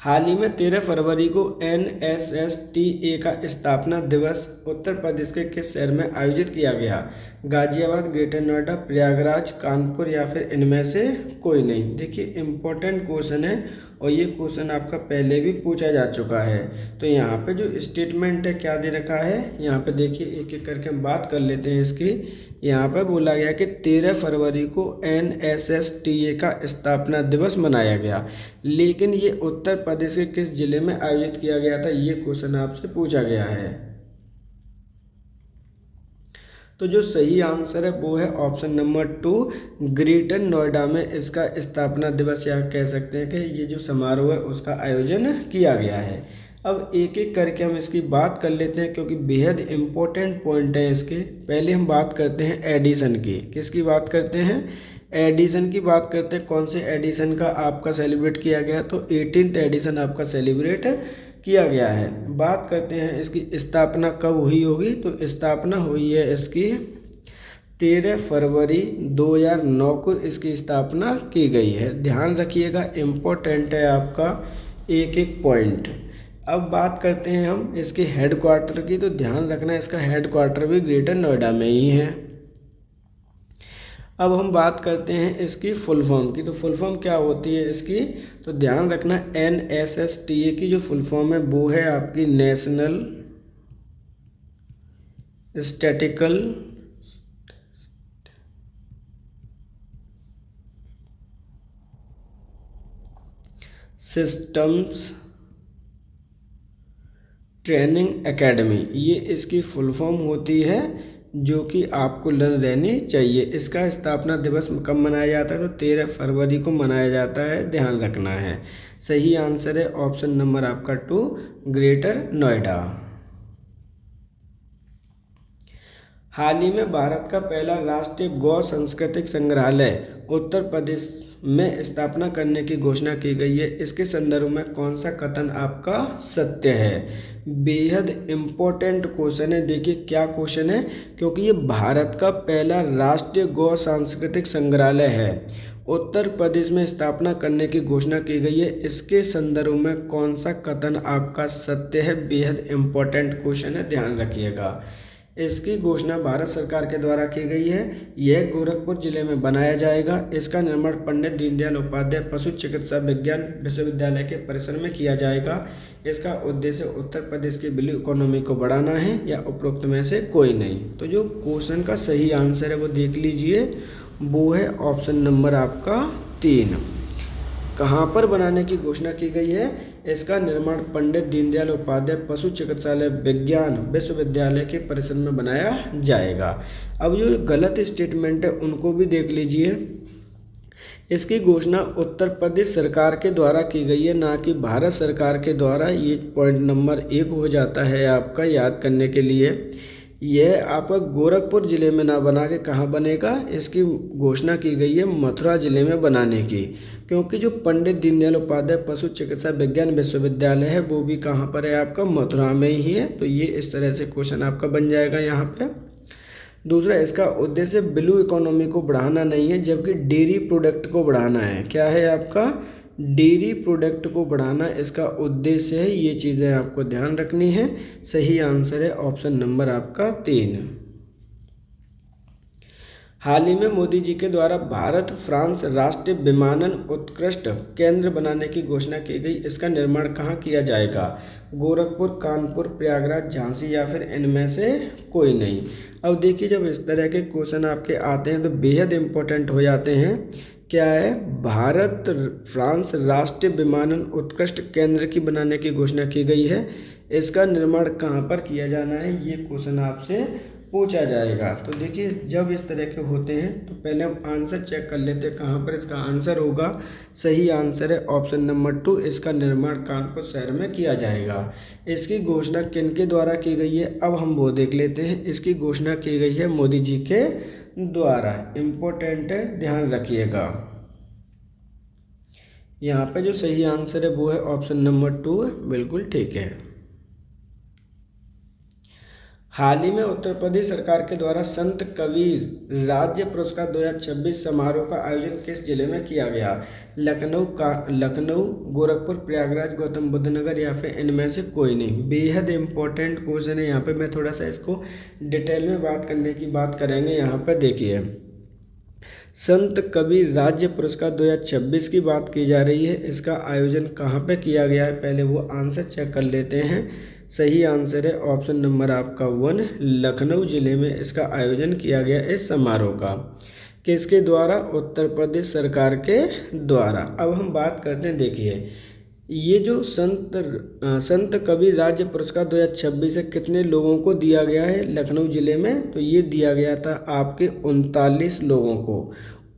हाल ही में 13 फरवरी को NSSTA का स्थापना दिवस उत्तर प्रदेश के किस शहर में आयोजित किया गया? गाजियाबाद, ग्रेटर नोएडा, प्रयागराज, कानपुर या फिर इनमें से कोई नहीं। देखिए इंपॉर्टेंट क्वेश्चन है और ये क्वेश्चन आपका पहले भी पूछा जा चुका है। तो यहाँ पे जो स्टेटमेंट है क्या दे रखा है, यहाँ पे देखिए एक एक करके हम बात कर लेते हैं इसकी। यहाँ पर बोला गया कि 13 फरवरी को NSSTA का स्थापना दिवस मनाया गया, लेकिन ये उत्तर प्रदेश के किस जिले में आयोजित किया गया था, ये क्वेश्चन आपसे पूछा गया है। तो जो सही आंसर है वो है ऑप्शन नंबर 2, ग्रेटर नोएडा में इसका स्थापना दिवस या कह सकते हैं कि ये जो समारोह है उसका आयोजन किया गया है। अब एक एक करके हम इसकी बात कर लेते हैं क्योंकि बेहद इम्पोर्टेंट पॉइंट है इसके। पहले हम बात करते हैं एडिशन की। किसकी बात करते हैं? एडिशन की बात करते हैं। कौन से एडिशन का आपका सेलिब्रेट किया गया? तो 18th एडिशन आपका सेलिब्रेट किया गया है। बात करते हैं इसकी स्थापना कब हुई होगी, तो स्थापना हुई है इसकी 13 फरवरी 2009 को इसकी स्थापना की गई है। ध्यान रखिएगा, इम्पोर्टेंट है आपका एक एक पॉइंट। अब बात करते हैं हम इसके हेडक्वार्टर की, तो ध्यान रखना इसका हेडक्वार्टर भी ग्रेटर नोएडा में ही है। अब हम बात करते हैं इसकी फुल फॉर्म की, तो फुल फॉर्म क्या होती है इसकी, तो ध्यान रखना NSSTA की जो फुल फॉर्म है वो है आपकी national statistical systems training academy, ये इसकी फुल फॉर्म होती है, जो कि आपको लर्न रहनी चाहिए। इसका स्थापना दिवस कब मनाया जाता है? तो 13 फरवरी को मनाया जाता है, ध्यान रखना है। सही आंसर है ऑप्शन नंबर आपका 2, ग्रेटर नोएडा। हाल ही में भारत का पहला राष्ट्रीय गौ सांस्कृतिक संग्रहालय उत्तर प्रदेश में स्थापना करने की घोषणा की गई है। इसके संदर्भ में कौन सा कथन आपका सत्य है? बेहद इम्पोर्टेंट क्वेश्चन है। देखिए क्या क्वेश्चन है, क्योंकि ये भारत का पहला राष्ट्रीय गौ सांस्कृतिक संग्रहालय है, उत्तर प्रदेश में स्थापना करने की घोषणा की गई है। इसके संदर्भ में कौन सा कथन आपका सत्य है? बेहद इम्पोर्टेंट क्वेश्चन है, ध्यान रखिएगा। इसकी घोषणा भारत सरकार के द्वारा की गई है। यह गोरखपुर जिले में बनाया जाएगा। इसका निर्माण पंडित दीनदयाल उपाध्याय पशु चिकित्सा विज्ञान विश्वविद्यालय के परिसर में किया जाएगा। इसका उद्देश्य उत्तर प्रदेश की ब्लू इकोनॉमी को बढ़ाना है, या उपरोक्त में से कोई नहीं। तो जो क्वेश्चन का सही आंसर है वो देख लीजिए, वो है ऑप्शन नंबर आपका 3। कहाँ पर बनाने की घोषणा की गई है? इसका निर्माण पंडित दीनदयाल उपाध्याय पशु चिकित्सालय विज्ञान विश्वविद्यालय के परिसर में बनाया जाएगा। अब जो गलत स्टेटमेंट है उनको भी देख लीजिए। इसकी घोषणा उत्तर प्रदेश सरकार के द्वारा की गई है, ना कि भारत सरकार के द्वारा। ये पॉइंट नंबर 1 हो जाता है आपका याद करने के लिए। यह आपका गोरखपुर जिले में ना बना के कहाँ बनेगा? इसकी घोषणा की गई है मथुरा जिले में बनाने की, क्योंकि जो पंडित दीनदयाल उपाध्याय पशु चिकित्सा विज्ञान विश्वविद्यालय है वो भी कहाँ पर है? आपका मथुरा में ही है। तो ये इस तरह से क्वेश्चन आपका बन जाएगा यहाँ पे। दूसरा, इसका उद्देश्य ब्लू इकोनॉमी को बढ़ाना नहीं है, जबकि डेयरी प्रोडक्ट को बढ़ाना है। क्या है आपका? डेयरी प्रोडक्ट को बढ़ाना इसका उद्देश्य है। ये चीज़ें आपको ध्यान रखनी है। सही आंसर है ऑप्शन नंबर आपका 3। हाल ही में मोदी जी के द्वारा भारत फ्रांस राष्ट्रीय विमानन उत्कृष्ट केंद्र बनाने की घोषणा की गई। इसका निर्माण कहाँ किया जाएगा? गोरखपुर, कानपुर, प्रयागराज, झांसी, या फिर इनमें से कोई नहीं। अब देखिए, जब इस तरह के क्वेश्चन आपके आते हैं तो बेहद इम्पोर्टेंट हो जाते हैं। क्या है? भारत फ्रांस राष्ट्रीय विमानन उत्कृष्ट केंद्र की बनाने की घोषणा की गई है। इसका निर्माण कहाँ पर किया जाना है, ये क्वेश्चन आपसे पूछा जाएगा। तो देखिए, जब इस तरह के होते हैं तो पहले हम आंसर चेक कर लेते हैं कहाँ पर इसका आंसर होगा। सही आंसर है ऑप्शन नंबर 2, इसका निर्माण कानपुर शहर में किया जाएगा। इसकी घोषणा किनके द्वारा की गई है, अब हम वो देख लेते हैं। इसकी घोषणा की गई है मोदी जी के द्वारा। इम्पोर्टेंट है, ध्यान रखिएगा। यहाँ पे जो सही आंसर है वो है ऑप्शन नंबर 2, बिल्कुल ठीक है। हाल ही में उत्तर प्रदेश सरकार के द्वारा संत कबीर राज्य पुरस्कार 2026 समारोह का आयोजन किस जिले में किया गया? लखनऊ, गोरखपुर, प्रयागराज, गौतम बुद्ध नगर, या फिर इनमें से कोई नहीं। बेहद इंपॉर्टेंट क्वेश्चन है। यहाँ पे मैं थोड़ा सा इसको डिटेल में बात करने की बात करेंगे। यहाँ पर देखिए, संत कबीर राज्य पुरस्कार 2026 की बात की जा रही है। इसका आयोजन कहाँ पे किया गया है, पहले वो आंसर चेक कर लेते हैं। सही आंसर है ऑप्शन नंबर आपका 1, लखनऊ जिले में इसका आयोजन किया गया इस समारोह का। किसके द्वारा? उत्तर प्रदेश सरकार के द्वारा। अब हम बात करते हैं, देखिए ये जो संत कबीर राज्य पुरस्कार 2026 है, कितने लोगों को दिया गया है लखनऊ जिले में? तो ये दिया गया था आपके 39 लोगों को।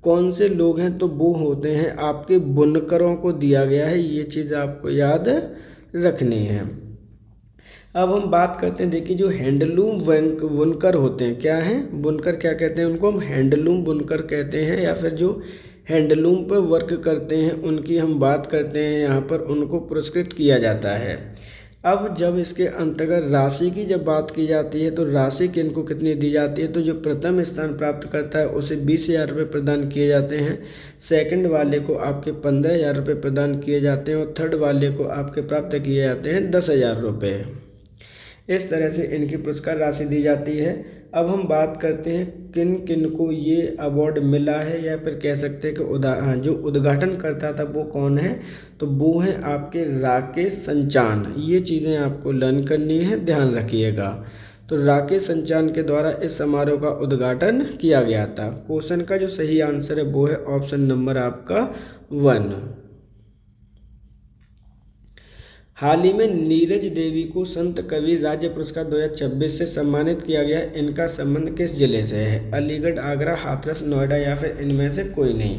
कौन से लोग हैं? तो वो होते हैं आपके बुनकरों को दिया गया है। ये चीज़ आपको याद रखनी है। अब हम बात करते हैं, देखिए जो हैंडलूम बुनकर होते हैं, क्या हैं? बुनकर क्या कहते हैं उनको? हम हैंडलूम बुनकर कहते हैं, या फिर जो हैंडलूम पर वर्क करते हैं उनकी हम बात करते हैं। यहाँ पर उनको पुरस्कृत किया जाता है। अब जब इसके अंतर्गत राशि की जब बात की जाती है तो राशि किनको कितनी दी जाती है? तो जो प्रथम स्थान प्राप्त करता है उसे 20,000 रुपये प्रदान किए जाते हैं। सेकंड वाले को आपके 15,000 रुपये प्रदान किए जाते हैं, और थर्ड वाले को आपके प्राप्त किए जाते हैं 10,000 रुपये। इस तरह से इनकी पुरस्कार राशि दी जाती है। अब हम बात करते हैं किन किन को ये अवार्ड मिला है, या फिर कह सकते हैं कि जो उद्घाटन करता था वो कौन है? तो वो हैं आपके राकेश संचान। ये चीज़ें आपको लर्न करनी है, ध्यान रखिएगा। तो राकेश संचान के द्वारा इस समारोह का उद्घाटन किया गया था। क्वेश्चन का जो सही आंसर है वो है ऑप्शन नंबर आपका 1। हाल ही में नीरज देवी को संत कबीर राज्य पुरस्कार 2026 से सम्मानित किया गया। इनका संबंध किस जिले से है? अलीगढ़, आगरा, हाथरस, नोएडा या फिर इनमें से कोई नहीं।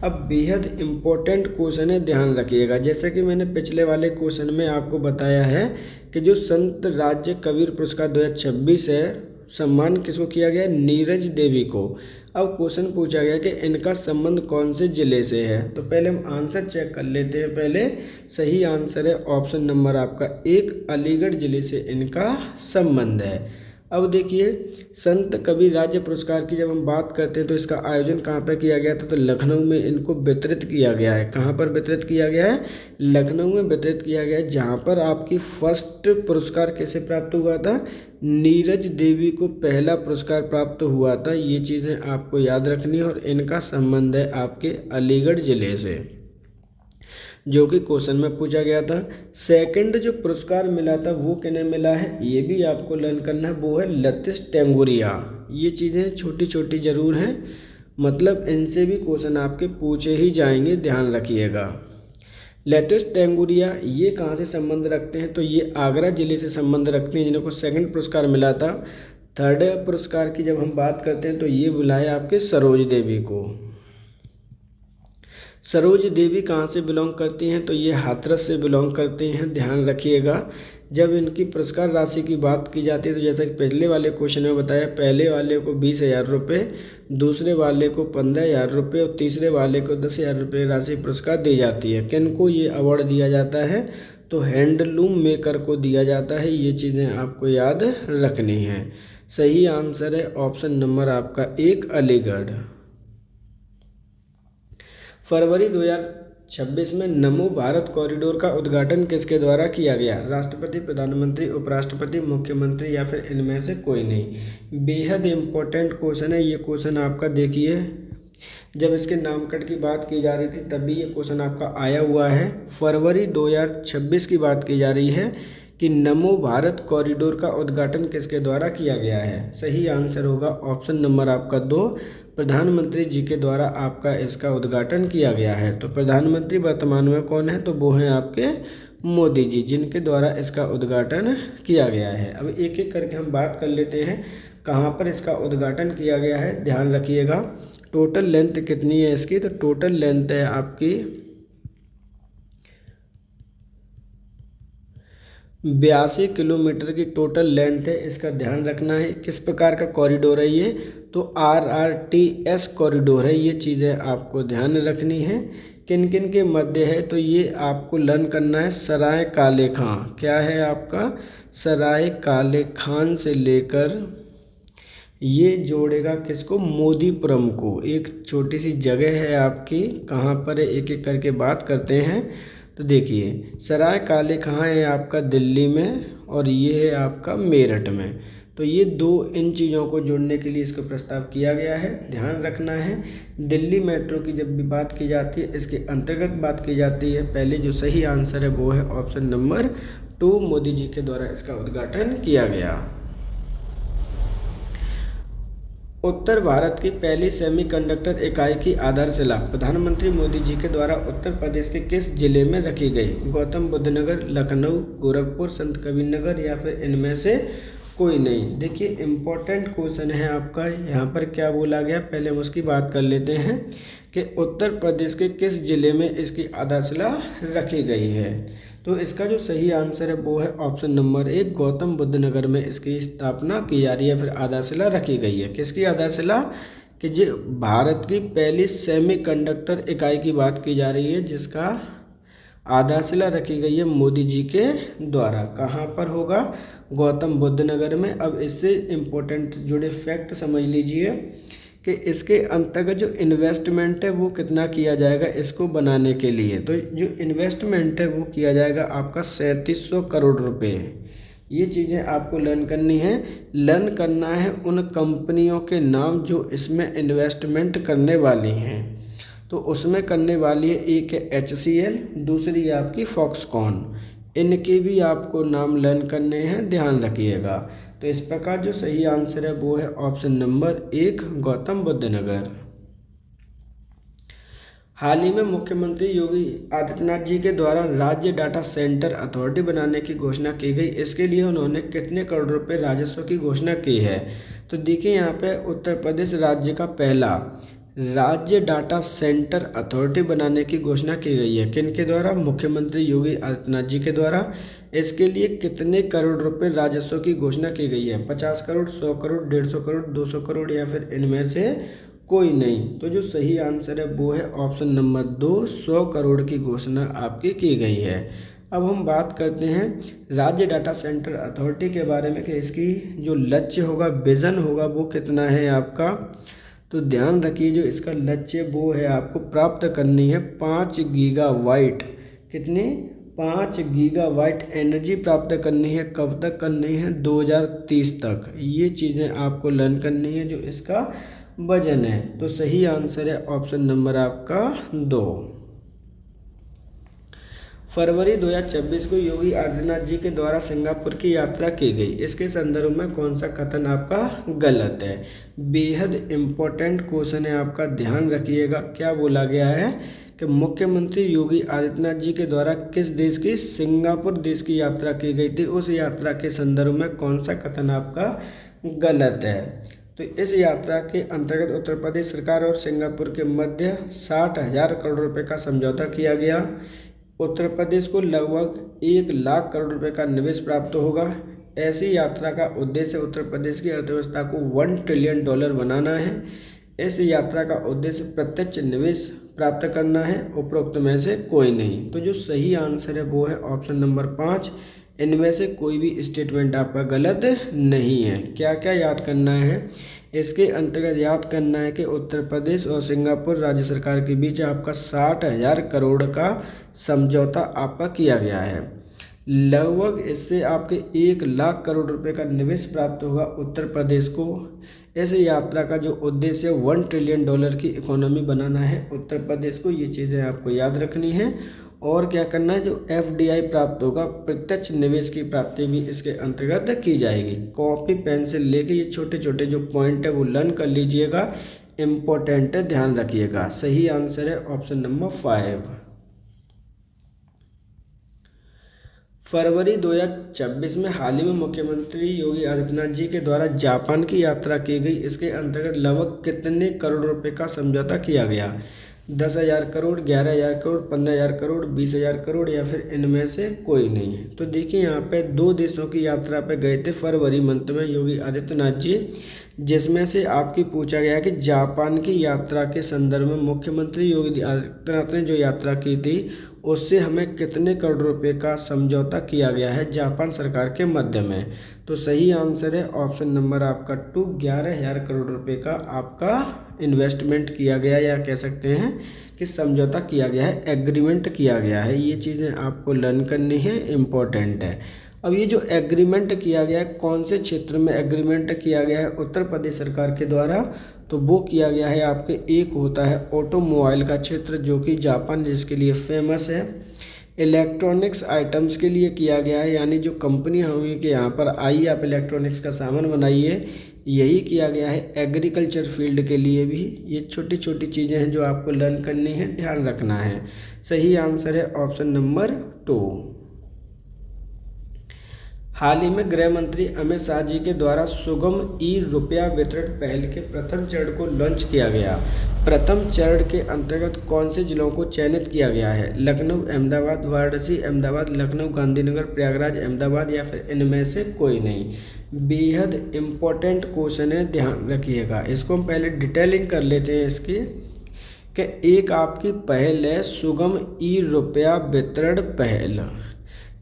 अब बेहद इम्पोर्टेंट क्वेश्चन है, ध्यान रखिएगा। जैसे कि मैंने पिछले वाले क्वेश्चन में आपको बताया है कि जो संत राज्य कबीर पुरस्कार 2026 है, सम्मान किसको किया गया? नीरज देवी को। अब क्वेश्चन पूछा गया कि इनका संबंध कौन से जिले से है, तो पहले हम आंसर चेक कर लेते हैं। पहले सही आंसर है ऑप्शन नंबर आपका 1, अलीगढ़ जिले से इनका संबंध है। अब देखिए, संत कबीर राज्य पुरस्कार की जब हम बात करते हैं तो इसका आयोजन कहाँ पर किया गया था? तो लखनऊ में इनको वितरित किया गया है। कहाँ पर वितरित किया गया है? लखनऊ में वितरित किया गया है, जहाँ पर आपकी फर्स्ट पुरस्कार कैसे प्राप्त हुआ था? नीरज देवी को पहला पुरस्कार प्राप्त हुआ था। ये चीज़ें आपको याद रखनी है। और इनका संबंध है आपके अलीगढ़ जिले से, जो कि क्वेश्चन में पूछा गया था। सेकंड जो पुरस्कार मिला था वो किन्हें मिला है, ये भी आपको लर्न करना है, वो है लतीश टेंगुरिया। ये चीज़ें छोटी छोटी ज़रूर हैं, मतलब इनसे भी क्वेश्चन आपके पूछे ही जाएंगे, ध्यान रखिएगा। लतीश टेंगुरिया ये कहाँ से संबंध रखते हैं? तो ये आगरा ज़िले से संबंध रखते हैं, जिनको सेकंड पुरस्कार मिला था। थर्ड पुरस्कार की जब हम बात करते हैं तो ये बुलाया आपके सरोज देवी को। सरोज देवी कहाँ से बिलोंग करती हैं? तो ये हाथरस से बिलोंग करती हैं, ध्यान रखिएगा। जब इनकी पुरस्कार राशि की बात की जाती है तो जैसा कि पहले वाले क्वेश्चन में बताया, पहले वाले को 20,000 रुपये, दूसरे वाले को 15,000 रुपये और तीसरे वाले को 10,000 रुपये राशि पुरस्कार दी जाती है। किनको ये अवार्ड दिया जाता है? तो हैंडलूम मेकर को दिया जाता है। ये चीज़ें आपको याद रखनी है। सही आंसर है ऑप्शन नंबर आपका 1, अलीगढ़। फरवरी 2026 में नमो भारत कॉरिडोर का उद्घाटन किसके द्वारा किया गया? राष्ट्रपति, प्रधानमंत्री, उपराष्ट्रपति, मुख्यमंत्री या फिर इनमें से कोई नहीं। बेहद इम्पोर्टेंट क्वेश्चन है ये। क्वेश्चन आपका देखिए, जब इसके नामकरण की बात की जा रही थी तभी ये क्वेश्चन आपका आया हुआ है। फरवरी 2026 की बात की जा रही है कि नमो भारत कॉरिडोर का उद्घाटन किसके द्वारा किया गया है? सही आंसर होगा ऑप्शन नंबर आपका 2, प्रधानमंत्री जी के द्वारा आपका इसका उद्घाटन किया गया है। तो प्रधानमंत्री वर्तमान में कौन है? तो वो हैं आपके मोदी जी, जिनके द्वारा इसका उद्घाटन किया गया है। अब एक एक करके हम बात कर लेते हैं कहाँ पर इसका उद्घाटन किया गया है, ध्यान रखिएगा। टोटल लेंथ कितनी है इसकी? तो टोटल लेंथ है आपकी 82 किलोमीटर की टोटल लेंथ है। इसका ध्यान रखना है। किस प्रकार का कॉरिडोर है ये? तो RRTS कॉरिडोर है। ये चीज़ें आपको ध्यान रखनी है। किन किन के मध्य है? तो ये आपको लर्न करना है। सराय काले खां, क्या है आपका? सराय काले खान से लेकर ये जोड़ेगा किसको? मोदीपुरम को। एक छोटी सी जगह है आपकी, कहाँ पर है एक एक करके बात करते हैं। तो देखिए, सराय काले खां है आपका दिल्ली में और ये है आपका मेरठ में। तो ये दो इन चीज़ों को जोड़ने के लिए इसका प्रस्ताव किया गया है, ध्यान रखना है। दिल्ली मेट्रो की जब भी बात की जाती है, इसके अंतर्गत बात की जाती है। पहले जो सही आंसर है वो है ऑप्शन नंबर 2, मोदी जी के द्वारा इसका उद्घाटन किया गया। उत्तर भारत की पहली सेमीकंडक्टर इकाई की आधारशिला प्रधानमंत्री मोदी जी के द्वारा उत्तर प्रदेश के किस जिले में रखी गई? गौतम बुद्ध नगर, लखनऊ, गोरखपुर, संत कबीर नगर या फिर इनमें से कोई नहीं। देखिए, इम्पोर्टेंट क्वेश्चन है आपका। यहाँ पर क्या बोला गया, पहले हम उसकी बात कर लेते हैं कि उत्तर प्रदेश के किस जिले में इसकी आधारशिला रखी गई है। तो इसका जो सही आंसर है वो है ऑप्शन नंबर 1, गौतम बुद्ध नगर में इसकी स्थापना की जा रही है, फिर आधारशिला रखी गई है। किसकी आधारशिला? कि जो भारत की पहली सेमीकंडक्टर इकाई की बात की जा रही है, जिसका आधारशिला रखी गई है मोदी जी के द्वारा। कहाँ पर होगा? गौतम बुद्ध नगर में। अब इससे इम्पोर्टेंट जुड़े फैक्ट समझ लीजिए कि इसके अंतर्गत जो इन्वेस्टमेंट है वो कितना किया जाएगा इसको बनाने के लिए। तो जो इन्वेस्टमेंट है वो किया जाएगा आपका 3700 करोड़ रुपए। ये चीज़ें आपको लर्न करनी है। लर्न करना है उन कंपनियों के नाम जो इसमें इन्वेस्टमेंट करने वाली हैं। तो उसमें करने वाली है, एक है HCL, दूसरी है आपकी फॉक्सकॉन। इनके भी आपको नाम लर्न करने हैं, ध्यान रखिएगा। तो इस प्रकार जो सही आंसर है वो है ऑप्शन नंबर 1 गौतम बुद्ध नगर। हाल ही में मुख्यमंत्री योगी आदित्यनाथ जी के द्वारा राज्य डाटा सेंटर अथॉरिटी बनाने की घोषणा की गई। इसके लिए उन्होंने कितने करोड़ रुपए राजस्व की घोषणा की है? तो देखिए यहाँ पे उत्तर प्रदेश राज्य का पहला राज्य डाटा सेंटर अथॉरिटी बनाने की घोषणा की गई है। किनके द्वारा? मुख्यमंत्री योगी आदित्यनाथ जी के द्वारा। इसके लिए कितने करोड़ रुपए राजस्व की घोषणा की गई है? 50 करोड़, 100 करोड़, 150 करोड़, 200 करोड़ या फिर इनमें से कोई नहीं। तो जो सही आंसर है वो है ऑप्शन नंबर 2 100 करोड़ की घोषणा आपकी की गई है। अब हम बात करते हैं राज्य डाटा सेंटर अथॉरिटी के बारे में कि इसकी जो लक्ष्य होगा, विजन होगा, वो कितना है आपका। तो ध्यान रखिए जो इसका लक्ष्य वो है आपको प्राप्त करनी है 5 गीगावाट। कितनी? 5 गीगावाट एनर्जी प्राप्त करनी है। कब तक करनी है? 2030 तक। ये चीज़ें आपको लर्न करनी है जो इसका वजन है। तो सही आंसर है ऑप्शन नंबर आपका 2। फरवरी 2026 को योगी आदित्यनाथ जी के द्वारा सिंगापुर की यात्रा की गई। इसके संदर्भ में कौन सा कथन आपका गलत है? बेहद इम्पोर्टेंट क्वेश्चन है आपका, ध्यान रखिएगा। क्या बोला गया है कि मुख्यमंत्री योगी आदित्यनाथ जी के द्वारा किस देश की? सिंगापुर देश की यात्रा की गई थी। उस यात्रा के संदर्भ में कौन सा कथन आपका गलत है? तो इस यात्रा के अंतर्गत उत्तर प्रदेश सरकार और सिंगापुर के मध्य 60,000 करोड़ रुपए का समझौता किया गया। उत्तर प्रदेश को लगभग 1 लाख करोड़ रुपए का निवेश प्राप्त होगा। ऐसी यात्रा का उद्देश्य उत्तर प्रदेश की अर्थव्यवस्था को $1 ट्रिलियन बनाना है। इस यात्रा का उद्देश्य प्रत्यक्ष निवेश प्राप्त करना है। उपरोक्त में से कोई नहीं। तो जो सही आंसर है वो है ऑप्शन नंबर 5। इनमें से कोई भी स्टेटमेंट आपका गलत नहीं है। क्या क्या याद करना है? इसके अंतर्गत याद करना है कि उत्तर प्रदेश और सिंगापुर राज्य सरकार के बीच आपका 60,000 करोड़ का समझौता आपका किया गया है। लगभग इससे आपके 1 लाख करोड़ रुपए का निवेश प्राप्त होगा उत्तर प्रदेश को। इस यात्रा का जो उद्देश्य है $1 ट्रिलियन की इकोनॉमी बनाना है उत्तर प्रदेश को। ये चीज़ें आपको याद रखनी है। और क्या करना है? जो FDI प्राप्त होगा, प्रत्यक्ष निवेश की प्राप्ति भी इसके अंतर्गत की जाएगी। कॉपी पेंसिल लेके ये छोटे छोटे जो पॉइंट है वो लर्न कर लीजिएगा, इम्पोर्टेंट है, ध्यान रखिएगा। सही आंसर है ऑप्शन नंबर 5। फरवरी 2026 में हाल ही में मुख्यमंत्री योगी आदित्यनाथ जी के द्वारा जापान की यात्रा की गई। इसके अंतर्गत लगभग कितने करोड़ रुपए का समझौता किया गया? 10,000 करोड़, 11,000 करोड़, 15,000 करोड़, 20,000 करोड़ या फिर इनमें से कोई नहीं। तो देखिए यहाँ पे 2 देशों की यात्रा पे गए थे फरवरी मंथ में योगी आदित्यनाथ जी, जिसमें से आपकी पूछा गया कि जापान की यात्रा के संदर्भ में मुख्यमंत्री योगी आदित्यनाथ ने जो यात्रा की थी उससे हमें कितने करोड़ रुपए का समझौता किया गया है जापान सरकार के मध्य में। तो सही आंसर है ऑप्शन नंबर आपका 2 11,000 करोड़ रुपए का आपका इन्वेस्टमेंट किया गया, या कह सकते हैं कि समझौता किया गया है, एग्रीमेंट किया गया है। ये चीज़ें आपको लर्न करनी है, इम्पोर्टेंट है। अब ये जो एग्रीमेंट किया गया है, कौन से क्षेत्र में एग्रीमेंट किया गया है उत्तर प्रदेश सरकार के द्वारा? तो वो किया गया है आपके, एक होता है ऑटोमोबाइल का क्षेत्र जो कि जापान जिसके लिए फेमस है। इलेक्ट्रॉनिक्स आइटम्स के लिए किया गया है, यानी जो कंपनियां होंगी कि यहाँ पर आइए आप इलेक्ट्रॉनिक्स का सामान बनाइए, यही किया गया है। एग्रीकल्चर फील्ड के लिए भी ये छोटी छोटी चीज़ें हैं जो आपको लर्न करनी है, ध्यान रखना है। सही आंसर है ऑप्शन नंबर 2। हाल ही में गृह मंत्री अमित शाह जी के द्वारा सुगम रुपया वितरण पहल के प्रथम चरण को लॉन्च किया गया। प्रथम चरण के अंतर्गत कौन से जिलों को चयनित किया गया है? लखनऊ, अहमदाबाद, वाराणसी, अहमदाबाद, लखनऊ, गांधीनगर, प्रयागराज, अहमदाबाद या फिर इनमें से कोई नहीं। बेहद इम्पोर्टेंट क्वेश्चन है, ध्यान रखिएगा। इसको हम पहले डिटेलिंग कर लेते हैं इसकी कि एक आपकी पहल है सुगम रुपया वितरण पहल,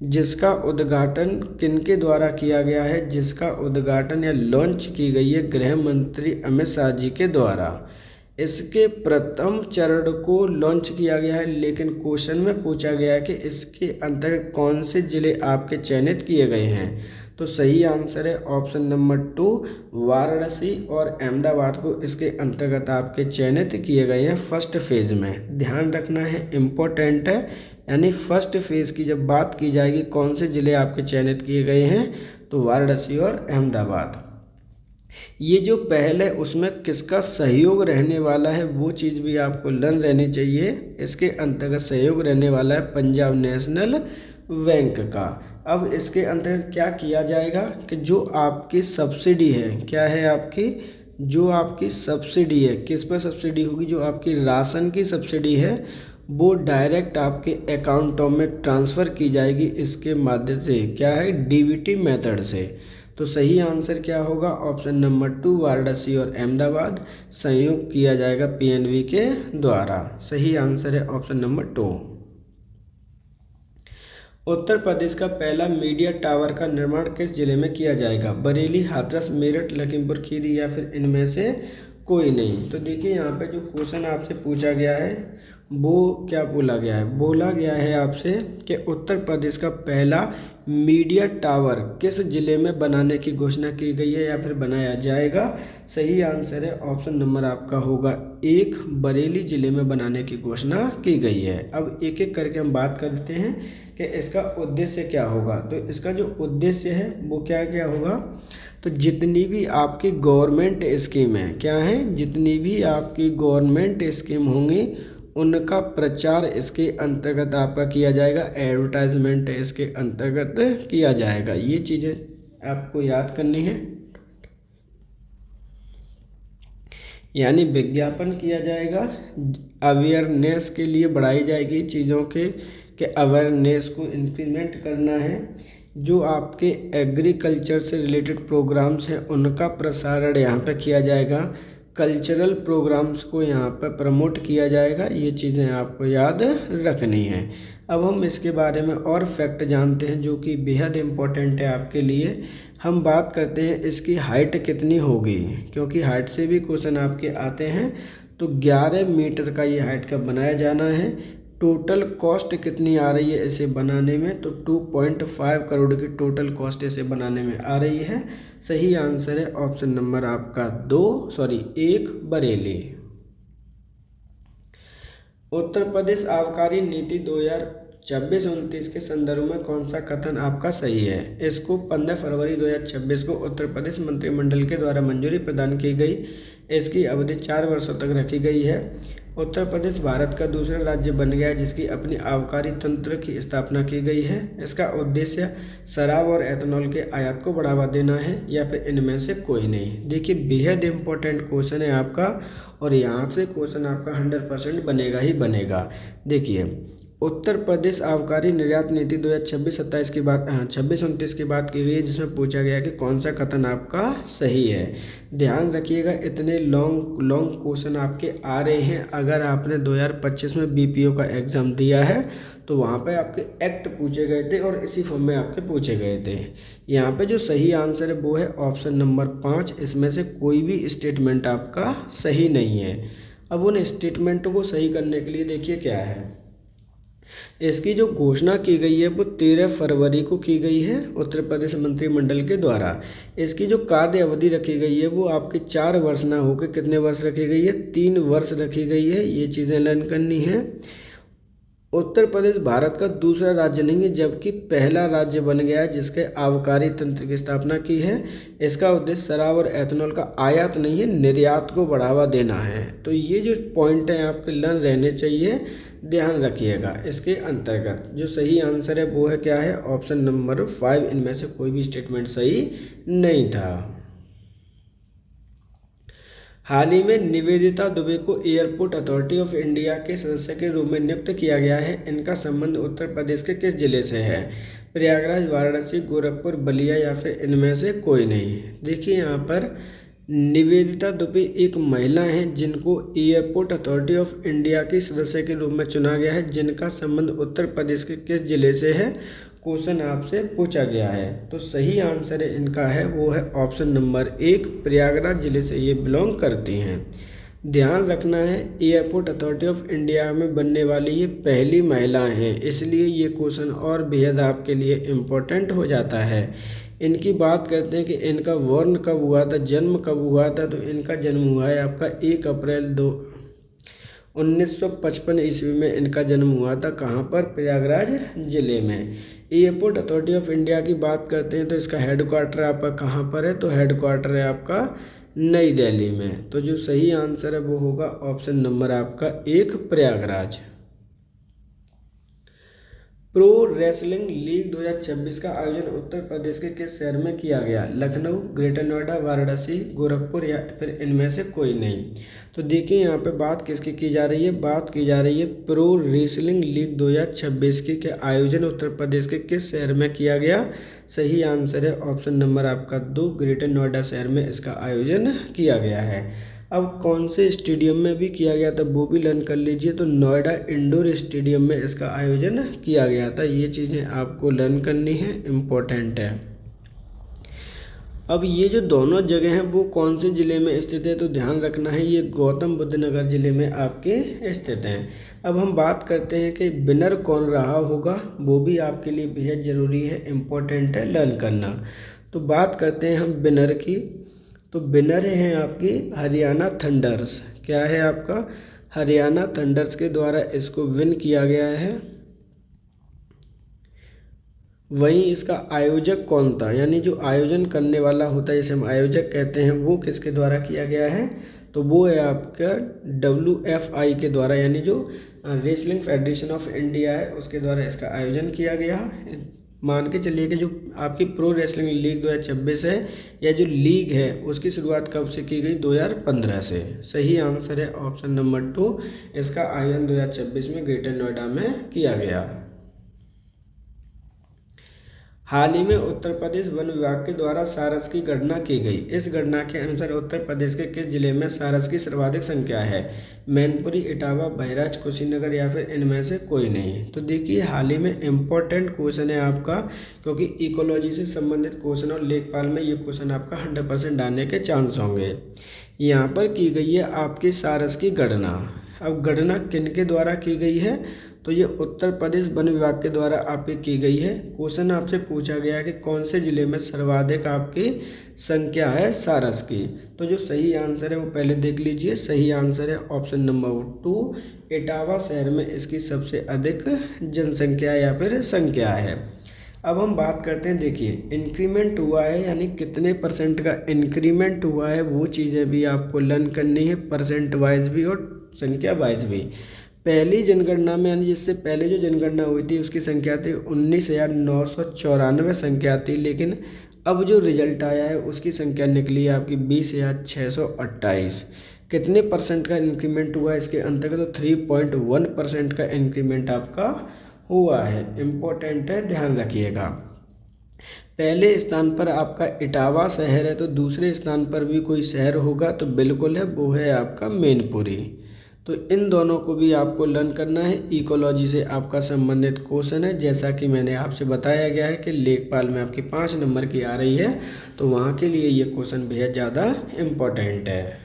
जिसका उद्घाटन किनके द्वारा किया गया है? जिसका उद्घाटन या लॉन्च की गई है गृह मंत्री अमित शाह जी के द्वारा। इसके प्रथम चरण को लॉन्च किया गया है, लेकिन क्वेश्चन में पूछा गया है कि इसके अंतर्गत कौन से जिले आपके चयनित किए गए हैं। तो सही आंसर है ऑप्शन नंबर 2 वाराणसी और अहमदाबाद को इसके अंतर्गत आपके चयनित किए गए हैं फर्स्ट फेज में। ध्यान रखना है, इम्पोर्टेंट है। यानी फर्स्ट फेज की जब बात की जाएगी कौन से ज़िले आपके चयनित किए गए हैं, तो वाराणसी और अहमदाबाद। ये जो पहल है उसमें किसका सहयोग रहने वाला है वो चीज़ भी आपको लर्न रहनी चाहिए। इसके अंतर्गत सहयोग रहने वाला है पंजाब नेशनल बैंक का। अब इसके अंतर्गत क्या किया जाएगा कि जो आपकी सब्सिडी है, क्या है आपकी, जो आपकी सब्सिडी है, किस पर सब्सिडी होगी, जो आपकी राशन की सब्सिडी है वो डायरेक्ट आपके अकाउंटों में ट्रांसफ़र की जाएगी। इसके माध्यम से क्या है, डीबीटी मेथड से। तो सही आंसर क्या होगा, ऑप्शन नंबर 2 वाराणसी और अहमदाबाद संयोग किया जाएगा पीएनबी के द्वारा। सही आंसर है ऑप्शन नंबर 2। उत्तर प्रदेश का पहला मीडिया टावर का निर्माण किस जिले में किया जाएगा, बरेली, हाथरस, मेरठ, लखीमपुर खीरी या फिर इनमें से कोई नहीं। तो देखिए यहाँ पे जो क्वेश्चन आपसे पूछा गया है वो क्या बोला गया है आपसे कि उत्तर प्रदेश का पहला मीडिया टावर किस जिले में बनाने की घोषणा की गई है या फिर बनाया जाएगा। सही आंसर है ऑप्शन नंबर आपका होगा 1 बरेली जिले में बनाने की घोषणा की गई है। अब एक एक करके हम बात करते हैं कि इसका उद्देश्य क्या होगा। तो इसका जो उद्देश्य है वो क्या क्या होगा, तो जितनी भी आपकी गवर्नमेंट स्कीम है, क्या है, जितनी भी आपकी गवर्नमेंट स्कीम होंगी उनका प्रचार इसके अंतर्गत आपका किया जाएगा, एडवर्टाइजमेंट इसके अंतर्गत किया जाएगा। ये चीज़ें आपको याद करनी है, यानी विज्ञापन किया जाएगा, अवेयरनेस के लिए बढ़ाई जाएगी चीज़ों के अवेयरनेस को इंक्रीमेंट करना है। जो आपके एग्रीकल्चर से रिलेटेड प्रोग्राम्स हैं उनका प्रसारण यहाँ पे किया जाएगा, कल्चरल प्रोग्राम्स को यहाँ पर प्रमोट किया जाएगा। ये चीज़ें आपको याद रखनी है। अब हम इसके बारे में और फैक्ट जानते हैं जो कि बेहद इम्पोर्टेंट है आपके लिए। हम बात करते हैं इसकी हाइट कितनी होगी, क्योंकि हाइट से भी क्वेश्चन आपके आते हैं। तो 11 मीटर का ये हाइट का बनाया जाना है। टोटल कॉस्ट कितनी आ रही है इसे बनाने में, तो 2.5 करोड़ की टोटल कॉस्ट इसे बनाने में आ रही है। सही आंसर है ऑप्शन नंबर आपका 1 बरेली। उत्तर प्रदेश आबकारी नीति 2026-29 के संदर्भ में कौन सा कथन आपका सही है। इसको 15 फरवरी 2026 को उत्तर प्रदेश मंत्रिमंडल के द्वारा मंजूरी प्रदान की गई। इसकी अवधि 4 वर्षों तक रखी गई है। उत्तर प्रदेश भारत का दूसरा राज्य बन गया है जिसकी अपनी आबकारी तंत्र की स्थापना की गई है। इसका उद्देश्य शराब और एथेनॉल के आयात को बढ़ावा देना है या फिर इनमें से कोई नहीं। देखिए बेहद इंपॉर्टेंट क्वेश्चन है आपका और यहाँ से क्वेश्चन आपका 100% बनेगा ही बनेगा। देखिए उत्तर प्रदेश आबकारी निर्यात नीति 2026-27 की बात 26-29 की बात की गई है, जिसमें पूछा गया कि कौन सा कथन आपका सही है। ध्यान रखिएगा इतने लॉन्ग क्वेश्चन आपके आ रहे हैं। अगर आपने 2025 में बीपीओ का एग्ज़ाम दिया है तो वहाँ पे आपके एक्ट पूछे गए थे और इसी फॉर्म में आपके पूछे गए थे। यहाँ पे जो सही आंसर है वो है ऑप्शन नंबर 5। इसमें से कोई भी स्टेटमेंट आपका सही नहीं है। अब उन स्टेटमेंटों को सही करने के लिए देखिए क्या है, इसकी जो घोषणा की गई है वो 13 फरवरी को की गई है उत्तर प्रदेश मंत्रिमंडल के द्वारा। इसकी जो कार्य अवधि रखी गई है वो आपकी 4 वर्ष ना होकर कितने वर्ष रखी गई है, 3 वर्ष रखी गई है। ये चीज़ें लर्न करनी है। उत्तर प्रदेश भारत का दूसरा राज्य नहीं है जबकि पहला राज्य बन गया है जिसके आबकारी तंत्र की स्थापना की है। इसका उद्देश्य शराब और एथेनॉल का आयात नहीं है, निर्यात को बढ़ावा देना है। तो ये जो पॉइंट हैं आपके लर्न रहने चाहिए, ध्यान रखिएगा। इसके अंतर्गत जो सही आंसर है वो है क्या है, ऑप्शन नंबर 5। इनमें से कोई भी स्टेटमेंट सही नहीं था। हाल ही में निवेदिता दुबे को एयरपोर्ट अथॉरिटी ऑफ इंडिया के सदस्य के रूप में नियुक्त किया गया है। इनका संबंध उत्तर प्रदेश के किस जिले से है, प्रयागराज, वाराणसी, गोरखपुर, बलिया या फिर इनमें से कोई नहीं। देखिए यहाँ पर निवेदिता दुबे एक महिला हैं जिनको एयरपोर्ट अथॉरिटी ऑफ इंडिया की सदस्य के रूप में चुना गया है, जिनका संबंध उत्तर प्रदेश के किस जिले से है, क्वेश्चन आपसे पूछा गया है। तो सही आंसर है इनका है वो है ऑप्शन नंबर 1, प्रयागराज जिले से ये बिलोंग करती हैं। ध्यान रखना है एयरपोर्ट अथॉरिटी ऑफ इंडिया में बनने वाली ये पहली महिला हैं, इसलिए ये क्वेश्चन और बेहद आपके लिए इम्पोर्टेंट हो जाता है। इनकी बात करते हैं कि इनका वर्ण कब हुआ था, जन्म कब हुआ था। तो इनका जन्म हुआ है आपका 1 अप्रैल 1955 ईस्वी में इनका जन्म हुआ था। कहाँ पर, प्रयागराज जिले में। एयरपोर्ट अथॉरिटी ऑफ इंडिया की बात करते हैं तो इसका हेडक्वार्टर आपका कहाँ पर है, तो हेडक्वार्टर है आपका नई दिल्ली में। तो जो सही आंसर है वो होगा ऑप्शन नंबर आपका 1 प्रयागराज। प्रो रेसलिंग लीग 2026 का आयोजन उत्तर प्रदेश के किस शहर में किया गया? लखनऊ, ग्रेटर नोएडा, वाराणसी, गोरखपुर या फिर इनमें से कोई नहीं। तो देखिए यहाँ पे बात किसकी की जा रही है, बात की जा रही है प्रो रेसलिंग लीग 2026 की के आयोजन उत्तर प्रदेश के किस शहर में किया गया? सही आंसर है ऑप्शन नंबर आपका 2 ग्रेटर नोएडा शहर में इसका आयोजन किया गया है। अब कौन से स्टेडियम में भी किया गया था वो भी लर्न कर लीजिए। तो नोएडा इंडोर स्टेडियम में इसका आयोजन किया गया था। ये चीज़ें आपको लर्न करनी है, इम्पोर्टेंट है। अब ये जो दोनों जगह हैं वो कौन से ज़िले में स्थित है, तो ध्यान रखना है ये गौतम बुद्ध नगर ज़िले में आपके स्थित हैं। अब हम बात करते हैं कि विनर कौन रहा होगा, वो भी आपके लिए बेहद ज़रूरी है, इम्पोर्टेंट है लर्न करना। तो बात करते हैं हम विनर की। तो विनर हैं आपकी हरियाणा थंडर्स। क्या है आपका? हरियाणा थंडर्स के द्वारा इसको विन किया गया है। वहीं इसका आयोजक कौन था, यानी जो आयोजन करने वाला होता है जिसे हम आयोजक कहते हैं, वो किसके द्वारा किया गया है? तो वो है आपका WFI के द्वारा, यानी जो रेसलिंग फेडरेशन ऑफ इंडिया है उसके द्वारा इसका आयोजन किया गया। मान के चलिए कि जो आपकी प्रो रेसलिंग लीग 2026 है या जो लीग है उसकी शुरुआत कब से की गई? 2015 से। सही आंसर है ऑप्शन नंबर 2, इसका आयोजन 2026 में ग्रेटर नोएडा में किया गया। हाल ही में उत्तर प्रदेश वन विभाग के द्वारा सारस की गणना की गई। इस गणना के अनुसार उत्तर प्रदेश के किस जिले में सारस की सर्वाधिक संख्या है? मैनपुरी, इटावा, बहराइच, कुशीनगर या फिर इनमें से कोई नहीं। तो देखिए हाल ही में इम्पोर्टेंट क्वेश्चन है आपका, क्योंकि इकोलॉजी से संबंधित क्वेश्चन और लेखपाल में ये क्वेश्चन आपका 100% आने के चांस होंगे। यहाँ पर की गई है आपकी सारस की गणना। अब गणना किन के द्वारा की गई है? तो ये उत्तर प्रदेश वन विभाग के द्वारा आपकी की गई है। क्वेश्चन आपसे पूछा गया है कि कौन से जिले में सर्वाधिक आपकी संख्या है सारस की। तो जो सही आंसर है वो पहले देख लीजिए। सही आंसर है ऑप्शन नंबर 2, इटावा शहर में इसकी सबसे अधिक जनसंख्या या फिर संख्या है। अब हम बात करते हैं, देखिए इंक्रीमेंट हुआ है यानी कितने परसेंट का इंक्रीमेंट हुआ है, वो चीज़ें भी आपको लर्न करनी है, परसेंट वाइज भी और संख्या वाइज भी। पहली जनगणना में यानी जिससे पहले जो जनगणना हुई थी उसकी संख्या थी 19,994 संख्या थी, लेकिन अब जो रिजल्ट आया है उसकी संख्या निकली है आपकी 20,628। कितने परसेंट का इंक्रीमेंट हुआ है इसके अंतर्गत? तो 3.1% का इंक्रीमेंट आपका हुआ है। इम्पोर्टेंट है, ध्यान रखिएगा। पहले स्थान पर आपका इटावा शहर है, तो दूसरे स्थान पर भी कोई शहर होगा तो बिल्कुल है, वो है आपका मैनपुरी। तो इन दोनों को भी आपको लर्न करना है। इकोलॉजी से आपका संबंधित क्वेश्चन है, जैसा कि मैंने आपसे बताया गया है कि लेखपाल में आपकी 5 नंबर की आ रही है, तो वहाँ के लिए ये क्वेश्चन बेहद ज़्यादा इम्पोर्टेंट है।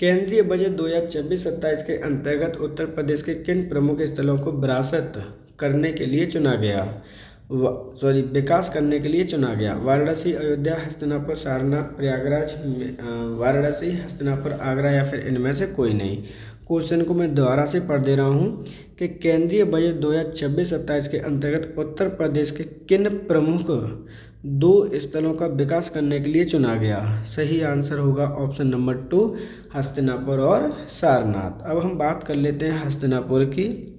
केंद्रीय बजट 2026-27 के अंतर्गत उत्तर प्रदेश के किन प्रमुख स्थलों को विरासत करने के लिए चुना गया? विकास करने के लिए चुना गया। वाराणसी, अयोध्या, हस्तिनापुर, सारनाथ, प्रयागराज, वाराणसी, हस्तिनापुर, आगरा या फिर इनमें से कोई नहीं। क्वेश्चन को मैं दोबारा से पढ़ दे रहा हूँ कि केंद्रीय बजट 2026-27 के अंतर्गत उत्तर प्रदेश के किन प्रमुख 2 स्थलों का विकास करने के लिए चुना गया? सही आंसर होगा ऑप्शन नंबर 2, हस्तिनापुर और सारनाथ। अब हम बात कर लेते हैं हस्तिनापुर की,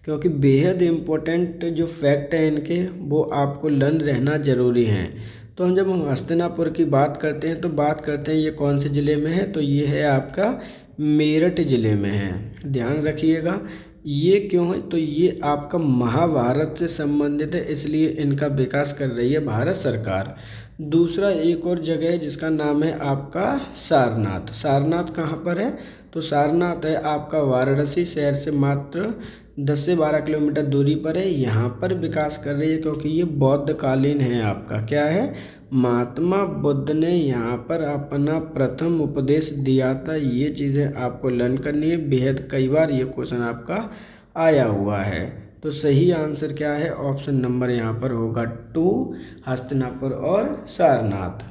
क्योंकि बेहद इम्पोर्टेंट जो फैक्ट है इनके वो आपको लर्न रहना ज़रूरी है। तो जब हम हस्तिनापुर की बात करते हैं तो बात करते हैं ये कौन से ज़िले में है? तो ये है आपका मेरठ ज़िले में है। ध्यान रखिएगा। ये क्यों है? तो ये आपका महाभारत से संबंधित है, इसलिए इनका विकास कर रही है भारत सरकार। दूसरा एक और जगह है जिसका नाम है आपका सारनाथ। सारनाथ कहाँ पर है? तो सारनाथ है आपका वाराणसी शहर से मात्र 10 से 12 किलोमीटर दूरी पर है। यहाँ पर विकास कर रही है क्योंकि ये बौद्धकालीन है आपका। क्या है? महात्मा बुद्ध ने यहाँ पर अपना प्रथम उपदेश दिया था। ये चीज़ें आपको लर्न करनी है, बेहद कई बार ये क्वेश्चन आपका आया हुआ है। तो सही आंसर क्या है? ऑप्शन नंबर यहाँ पर होगा 2, हस्तिनापुर और सारनाथ।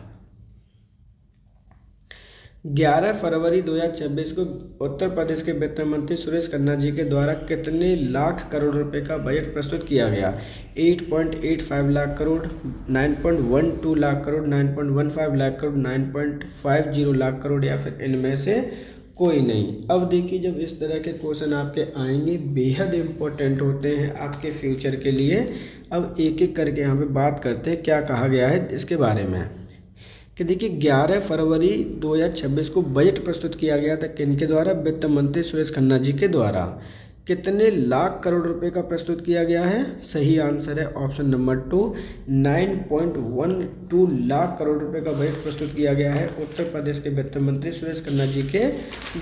11 फरवरी 2026 को उत्तर प्रदेश के वित्त मंत्री सुरेश खन्ना जी के द्वारा कितने लाख करोड़ रुपए का बजट प्रस्तुत किया गया? 8.85 लाख करोड़, 9.12 लाख करोड़, 9.15 लाख करोड़, 9.50 लाख करोड़ या फिर इनमें से कोई नहीं। अब देखिए, जब इस तरह के क्वेश्चन आपके आएंगे बेहद इम्पोर्टेंट होते हैं आपके फ्यूचर के लिए। अब एक एक करके यहाँ पे बात करते हैं क्या कहा गया है इसके बारे में। कि देखिए 11 फरवरी 2026 को बजट प्रस्तुत किया गया था किनके द्वारा? वित्त मंत्री सुरेश खन्ना जी के द्वारा। कितने लाख करोड़ रुपए का प्रस्तुत किया गया है? सही आंसर है ऑप्शन नंबर 2, 9.12 लाख करोड़ रुपए का बजट प्रस्तुत किया गया है उत्तर प्रदेश के वित्त मंत्री सुरेश खन्ना जी के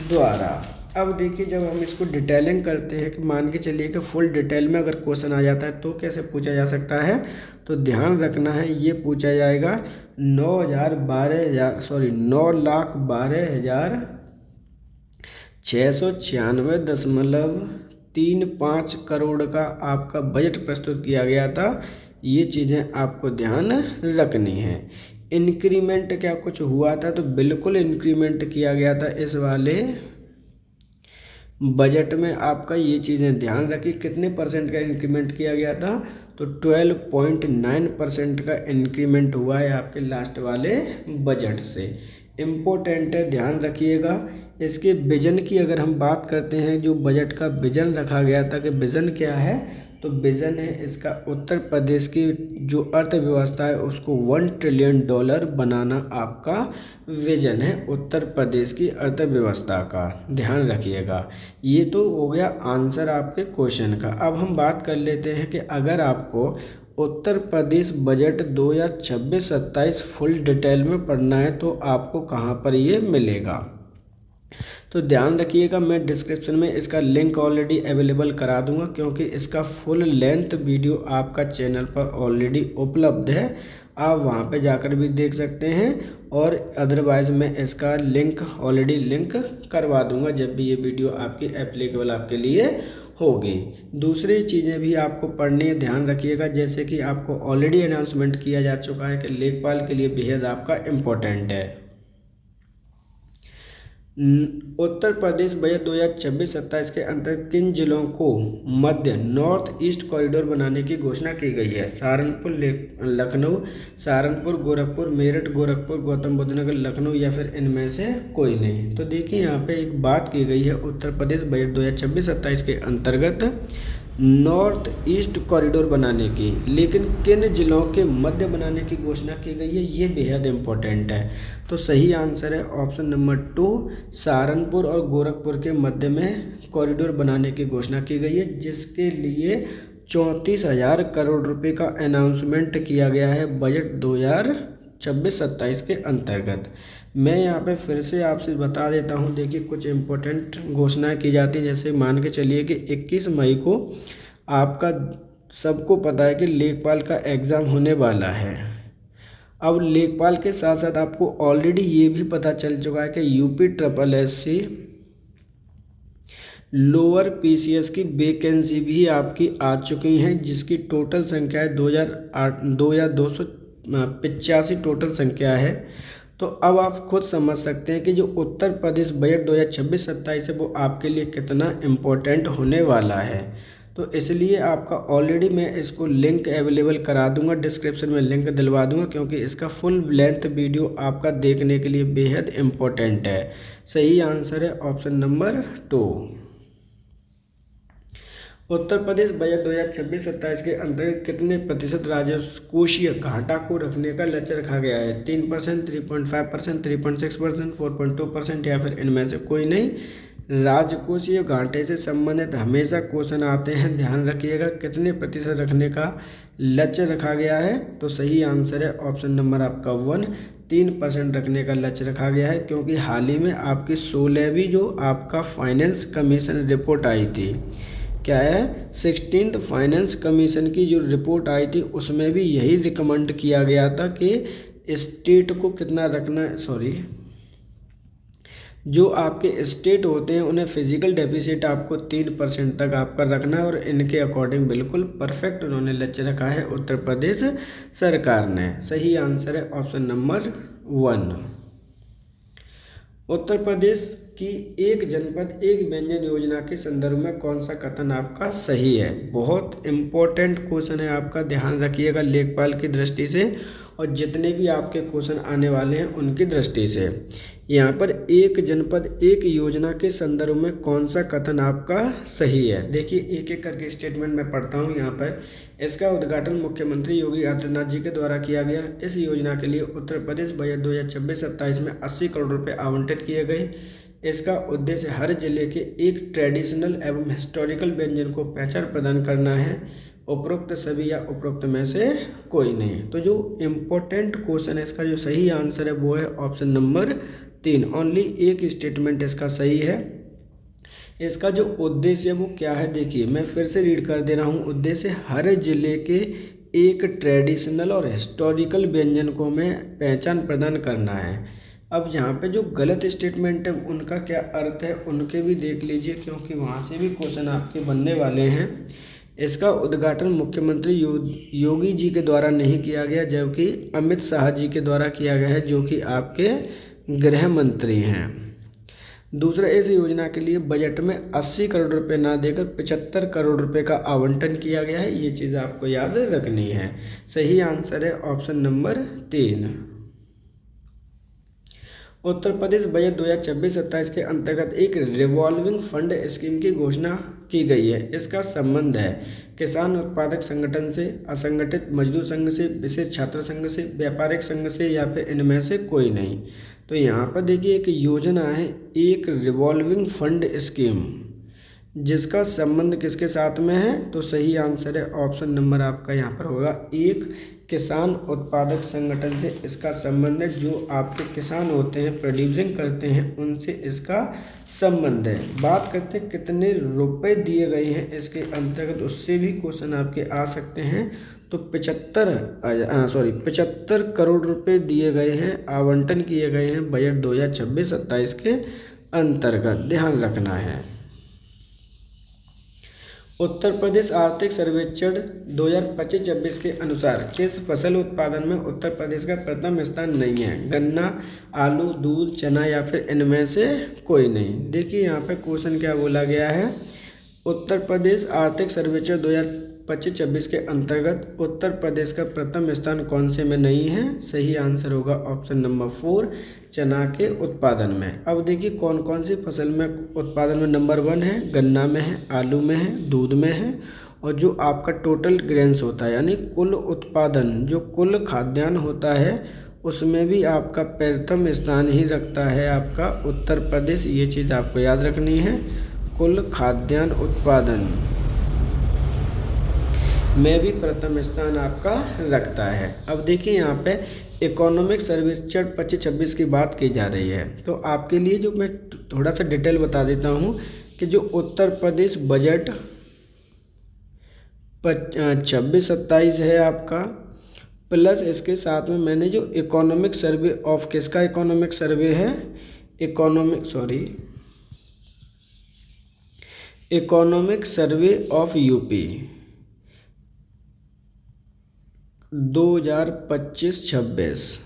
द्वारा। अब देखिए, जब हम इसको डिटेलिंग करते हैं कि मान के चलिए कि फुल डिटेल में अगर क्वेश्चन आ जाता है तो कैसे पूछा जा सकता है, तो ध्यान रखना है ये पूछा जाएगा 9,12,696.35 करोड़ का आपका बजट प्रस्तुत किया गया था। ये चीज़ें आपको ध्यान रखनी है। इंक्रीमेंट क्या कुछ हुआ था? तो बिल्कुल इंक्रीमेंट किया गया था इस वाले बजट में। आपका ये चीज़ें ध्यान रखिए। कितने परसेंट का इंक्रीमेंट किया गया था? तो 12.9% का इंक्रीमेंट हुआ है आपके लास्ट वाले बजट से। इम्पोर्टेंट है, ध्यान रखिएगा। इसके विजन की अगर हम बात करते हैं, जो बजट का विजन रखा गया था कि विजन क्या है, तो विजन है इसका उत्तर प्रदेश की जो अर्थव्यवस्था है उसको $1 ट्रिलियन बनाना आपका विजन है उत्तर प्रदेश की अर्थव्यवस्था का। ध्यान रखिएगा। ये तो हो गया आंसर आपके क्वेश्चन का। अब हम बात कर लेते हैं कि अगर आपको Uttar Pradesh budget 2026-27 full detail में पढ़ना है तो आपको कहाँ पर ये मिलेगा? तो ध्यान रखिएगा, मैं डिस्क्रिप्शन में इसका लिंक ऑलरेडी अवेलेबल करा दूंगा, क्योंकि इसका फुल लेंथ वीडियो आपका चैनल पर ऑलरेडी उपलब्ध है। आप वहां पे जाकर भी देख सकते हैं, और अदरवाइज़ मैं इसका लिंक ऑलरेडी लिंक करवा दूंगा जब भी ये वीडियो आपकी एप्लीकेबल आपके लिए होगी। दूसरी चीज़ें भी आपको पढ़नी है, ध्यान रखिएगा। जैसे कि आपको ऑलरेडी अनाउंसमेंट किया जा चुका है कि लेखपाल के लिए बेहद आपका इम्पोर्टेंट है। उत्तर प्रदेश बजट 2026-27 के अंतर्गत किन जिलों को मध्य नॉर्थ ईस्ट कॉरिडोर बनाने की घोषणा की गई है? सहारनपुर, लखनऊ, सहारनपुर, गोरखपुर, मेरठ, गोरखपुर, गौतम बुद्ध नगर, लखनऊ या फिर इनमें से कोई नहीं। तो देखिए यहाँ पे एक बात की गई है उत्तर प्रदेश बजट 2026-27 के अंतर्गत नॉर्थ ईस्ट कॉरिडोर बनाने की, लेकिन किन जिलों के मध्य बनाने की घोषणा की गई है, ये बेहद इम्पोर्टेंट है। तो सही आंसर है ऑप्शन नंबर 2, सहारनपुर और गोरखपुर के मध्य में कॉरिडोर बनाने की घोषणा की गई है, जिसके लिए 34,000 करोड़ रुपए का अनाउंसमेंट किया गया है बजट 2026-27 के अंतर्गत। मैं यहाँ पे फिर से आपसे बता देता हूँ। देखिए, कुछ इम्पोर्टेंट घोषणाएं की जाती हैं, जैसे मान के चलिए कि 21 मई को आपका सबको पता है कि लेखपाल का एग्ज़ाम होने वाला है। अब लेखपाल के साथ साथ आपको ऑलरेडी ये भी पता चल चुका है कि UPSSC लोअर PCS की वैकेंसी भी आपकी आ चुकी हैं, जिसकी टोटल संख्या है 2,285 टोटल संख्या है। तो अब आप खुद समझ सकते हैं कि जो उत्तर प्रदेश बजट 2026-27 है वो आपके लिए कितना इम्पोर्टेंट होने वाला है। तो इसलिए आपका ऑलरेडी मैं इसको लिंक अवेलेबल करा दूंगा, डिस्क्रिप्शन में लिंक दिलवा दूंगा, क्योंकि इसका फुल लेंथ वीडियो आपका देखने के लिए बेहद इम्पोर्टेंट है। सही आंसर है option number 2। Uttar Pradesh budget 2026-27 के अंतर्गत कितने प्रतिशत राजकोषीय घाटा को रखने का लक्ष्य रखा गया है? 3%, 3.5%, 3.6%, 4.2% या फिर इनमें से कोई नहीं। राजकोषीय घाटे से संबंधित हमेशा क्वेश्चन आते हैं, ध्यान रखिएगा। कितने प्रतिशत रखने का लक्ष्य रखा गया है? तो सही आंसर है ऑप्शन नंबर आपका 1, 3% रखने का लक्ष्य रखा गया है, क्योंकि हाल ही में आपकी 16वीं जो आपका फाइनेंस कमीशन रिपोर्ट आई थी, क्या है 16th फाइनेंस कमीशन की जो रिपोर्ट आई थी, उसमें भी यही रिकमेंड किया गया था कि स्टेट को कितना रखना है, जो आपके स्टेट होते हैं उन्हें फिजिकल डेफिसिट आपको 3% तक आपका रखना है, और इनके अकॉर्डिंग बिल्कुल परफेक्ट उन्होंने लक्ष्य रखा है उत्तर प्रदेश सरकार ने। सही आंसर है ऑप्शन नंबर 1। उत्तर प्रदेश की एक जनपद एक व्यंजन योजना के संदर्भ में कौन सा कथन आपका सही है। बहुत इम्पोर्टेंट क्वेश्चन है आपका, ध्यान रखिएगा लेखपाल की दृष्टि से और जितने भी आपके क्वेश्चन आने वाले हैं उनकी दृष्टि से। यहाँ पर एक जनपद एक योजना के संदर्भ में कौन सा कथन आपका सही है। देखिए एक एक करके स्टेटमेंट मैं पढ़ता हूँ। यहाँ पर इसका उद्घाटन मुख्यमंत्री योगी आदित्यनाथ जी के द्वारा किया गया। इस योजना के लिए उत्तर प्रदेश बजट 2026-27 में 80 करोड़ रुपये आवंटित किए गए। इसका उद्देश्य हर जिले के एक ट्रेडिशनल एवं हिस्टोरिकल व्यंजन को पहचान प्रदान करना है। उपरोक्त सभी या उपरोक्त में से कोई नहीं। तो जो इम्पोर्टेंट क्वेश्चन है इसका जो सही आंसर है वो है ऑप्शन नंबर 3। ओनली एक स्टेटमेंट इसका सही है। इसका जो उद्देश्य है वो क्या है, देखिए मैं फिर से रीड कर दे रहा हूँ। उद्देश्य हर जिले के एक ट्रेडिशनल और हिस्टोरिकल व्यंजन को में पहचान प्रदान करना है। अब यहाँ पे जो गलत स्टेटमेंट है उनका क्या अर्थ है उनके भी देख लीजिए, क्योंकि वहाँ से भी क्वेश्चन आपके बनने वाले हैं। इसका उद्घाटन मुख्यमंत्री योगी जी के द्वारा नहीं किया गया, जबकि अमित शाह जी के द्वारा किया गया है, जो कि आपके गृह मंत्री हैं। दूसरा, इस योजना के लिए बजट में 80 करोड़ रुपए ना देकर 75 करोड़ रुपए का आवंटन किया गया है। ये चीज़ आपको याद रखनी है। सही आंसर है option number 3। Uttar Pradesh budget 2026-27 के अंतर्गत एक रिवॉल्विंग फंड स्कीम की घोषणा की गई है। इसका संबंध है किसान उत्पादक संगठन से, असंगठित मजदूर संघ से, विशेष छात्र संघ से, व्यापारिक संघ से या फिर इनमें से कोई नहीं। तो यहाँ पर देखिए एक योजना है, एक रिवॉल्विंग फंड स्कीम, जिसका संबंध किसके साथ में है। तो सही आंसर है ऑप्शन नंबर आपका यहाँ पर होगा 1, किसान उत्पादक संगठन से इसका संबंध है। जो आपके किसान होते हैं, प्रोड्यूसिंग करते हैं, उनसे इसका संबंध है। बात करते हैं कितने रुपए दिए गए हैं इसके अंतर्गत, उससे भी क्वेश्चन आपके आ सकते हैं। तो 75 करोड़ रुपए दिए गए हैं, आवंटन किए गए हैं बजट 2026-27 के अंतर्गत, ध्यान रखना है। उत्तर प्रदेश आर्थिक सर्वेक्षण 2025-26 के अनुसार किस फसल उत्पादन में उत्तर प्रदेश का प्रथम स्थान नहीं है। गन्ना, आलू, दूध, चना या फिर इनमें से कोई नहीं। देखिए यहाँ पे क्वेश्चन क्या बोला गया है। उत्तर प्रदेश आर्थिक सर्वेक्षण 2025-26 के अंतर्गत उत्तर प्रदेश का प्रथम स्थान कौन से में नहीं है। सही आंसर होगा ऑप्शन नंबर 4, चना के उत्पादन में। अब देखिए कौन कौन सी फसल में उत्पादन में नंबर 1 है। गन्ना में है, आलू में है, दूध में है, और जो आपका टोटल ग्रेन्स होता है यानी कुल उत्पादन, जो कुल खाद्यान्न होता है, उसमें भी आपका प्रथम स्थान ही रखता है आपका उत्तर प्रदेश। ये चीज़ आपको याद रखनी है। कुल खाद्यान्न उत्पादन में भी प्रथम स्थान आपका रखता है। अब देखिए यहाँ पे इकोनॉमिक सर्वेक्षण 25-26 की बात की जा रही है। तो आपके लिए जो मैं थोड़ा सा डिटेल बता देता हूँ कि जो उत्तर प्रदेश बजट 26-27 है आपका, प्लस इसके साथ में मैंने जो इकोनॉमिक सर्वे ऑफ, किसका इकोनॉमिक सर्वे है, इकोनॉमिक सर्वे ऑफ यूपी 2025-26,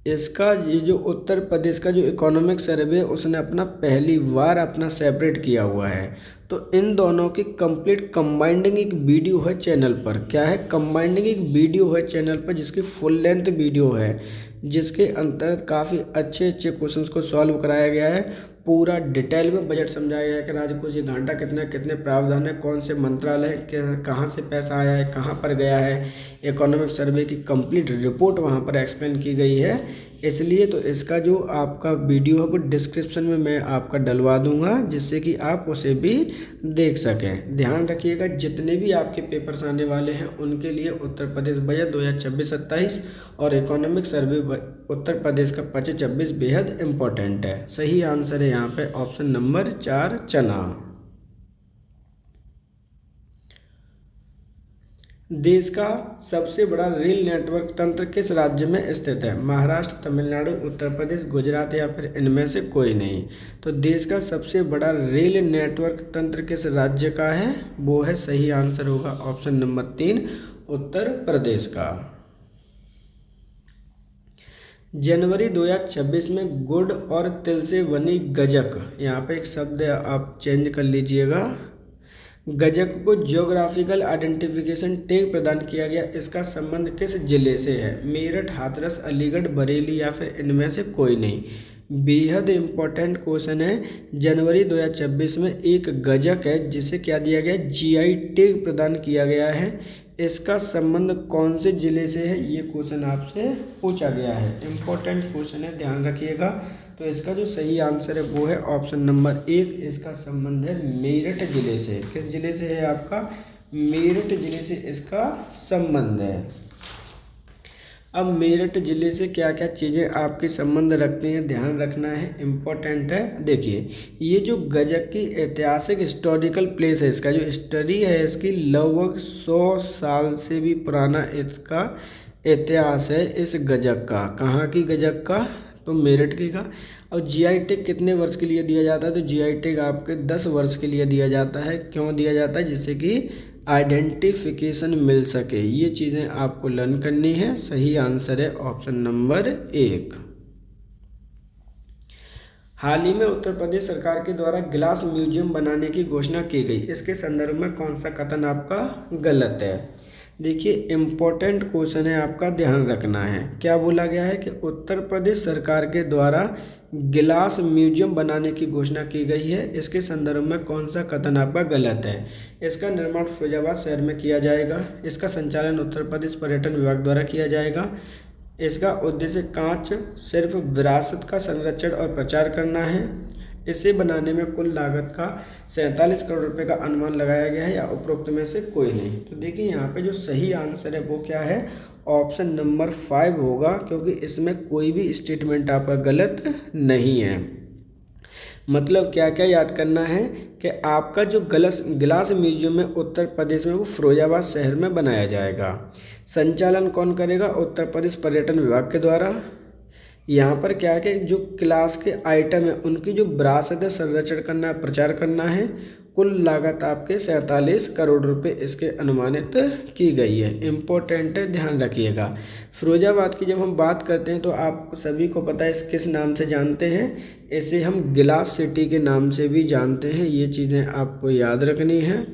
इसका ये जो उत्तर प्रदेश का जो इकोनॉमिक सर्वे उसने अपना पहली बार अपना सेपरेट किया हुआ है। तो इन दोनों की कंप्लीट कंबाइंडिंग एक वीडियो है चैनल पर। क्या है, कंबाइंडिंग एक वीडियो है चैनल पर, जिसकी फुल लेंथ वीडियो है, जिसके अंतर्गत काफ़ी अच्छे क्वेश्चंस को सॉल्व कराया गया है। पूरा डिटेल में बजट समझाया गया है कि राज्य को ये घंटा कितने प्रावधान है, कौन से मंत्रालय, कहाँ से पैसा आया है, कहाँ पर गया है। इकोनॉमिक सर्वे की कंप्लीट रिपोर्ट वहाँ पर एक्सप्लेन की गई है। इसलिए तो इसका जो आपका वीडियो है वो डिस्क्रिप्शन में मैं आपका डलवा दूंगा, जिससे कि आप उसे भी देख सकें। ध्यान रखिएगा जितने भी आपके पेपर्स आने वाले हैं उनके लिए उत्तर प्रदेश बजट 2026-27 और इकोनॉमिक सर्वे उत्तर प्रदेश का 25-26 बेहद इम्पोर्टेंट है। सही आंसर है यहाँ पे ऑप्शन नंबर 4, चना। देश का सबसे बड़ा रेल नेटवर्क तंत्र किस राज्य में स्थित है। महाराष्ट्र, तमिलनाडु, उत्तर प्रदेश, गुजरात या फिर इनमें से कोई नहीं। तो देश का सबसे बड़ा रेल नेटवर्क तंत्र किस राज्य का है, वो है, सही आंसर होगा ऑप्शन नंबर 3, उत्तर प्रदेश का। जनवरी 2026 में गुड़ और तिल से बनी गजक, यहाँ पे एक शब्द आप चेंज कर लीजिएगा, गजक को ज्योग्राफिकल आइडेंटिफिकेशन टैग प्रदान किया गया। इसका संबंध किस जिले से है? मेरठ, हाथरस, अलीगढ़, बरेली या फिर इनमें से कोई नहीं। बेहद इम्पोर्टेंट क्वेश्चन है। जनवरी 2026 में एक गजक है जिसे क्या दिया गया? जीआई टैग प्रदान किया गया है। इसका संबंध कौन से जिले से है? ये क्वेश्चन आपसे पूछा गया है। इम्पोर्टेंट क्वेश्चन है, ध्यान रखिएगा। तो इसका जो सही आंसर है वो है ऑप्शन नंबर 1। इसका संबंध है मेरठ जिले से। किस जिले से है आपका? मेरठ जिले से इसका संबंध है। अब मेरठ जिले से क्या क्या चीज़ें आपके संबंध रखती हैं, ध्यान रखना है, इम्पोर्टेंट है। देखिए, ये जो गजक की ऐतिहासिक हिस्टोरिकल प्लेस है, इसका जो स्टडी है इसकी लगभग 100 साल से भी पुराना इसका इतिहास है इस गजक का। कहाँ की गजक का? तो मेरठ की का। और जीआई टैग कितने वर्ष के लिए दिया जाता है? तो जीआई टैग आपके 10 वर्ष के लिए दिया जाता है। क्यों दिया जाता है? जिससे कि आइडेंटिफिकेशन मिल सके। ये चीज़ें आपको लर्न करनी है। सही आंसर है ऑप्शन नंबर 1। हाल ही में उत्तर प्रदेश सरकार के द्वारा ग्लास म्यूजियम बनाने की घोषणा की गई। इसके संदर्भ में कौन सा कथन आपका गलत है? देखिए, इम्पोर्टेंट क्वेश्चन है, आपका ध्यान रखना है। क्या बोला गया है कि उत्तर प्रदेश सरकार के द्वारा गिलास म्यूजियम बनाने की घोषणा की गई है। इसके संदर्भ में कौन सा कथन आपका गलत है? इसका निर्माण फिरोजाबाद शहर में किया जाएगा। इसका संचालन उत्तर प्रदेश पर्यटन विभाग द्वारा किया जाएगा। इसका उद्देश्य कांच सिर्फ विरासत का संरक्षण और प्रचार करना है। इसे बनाने में कुल लागत का 47 करोड़ रुपए का अनुमान लगाया गया है, या उपरोक्त में से कोई नहीं। तो देखिए, यहाँ पे जो सही आंसर है वो क्या है? ऑप्शन नंबर 5 होगा, क्योंकि इसमें कोई भी स्टेटमेंट आपका गलत नहीं है। मतलब क्या क्या याद करना है कि आपका जो गिलास म्यूजियम है उत्तर प्रदेश में, वो फिरोजाबाद शहर में बनाया जाएगा। संचालन कौन करेगा? उत्तर प्रदेश पर्यटन विभाग के द्वारा। यहाँ पर क्या है कि जो क्लास के आइटम है उनकी जो विरासत है संरक्षण करना है, प्रचार करना है। कुल लागत आपके 47 करोड़ रुपए इसके अनुमानित की गई है। इम्पोर्टेंट है, ध्यान रखिएगा। फिरोजाबाद की जब हम बात करते हैं तो आप सभी को पता है इस किस नाम से जानते हैं? इसे हम गिलास सिटी के नाम से भी जानते हैं। ये चीज़ें आपको याद रखनी है।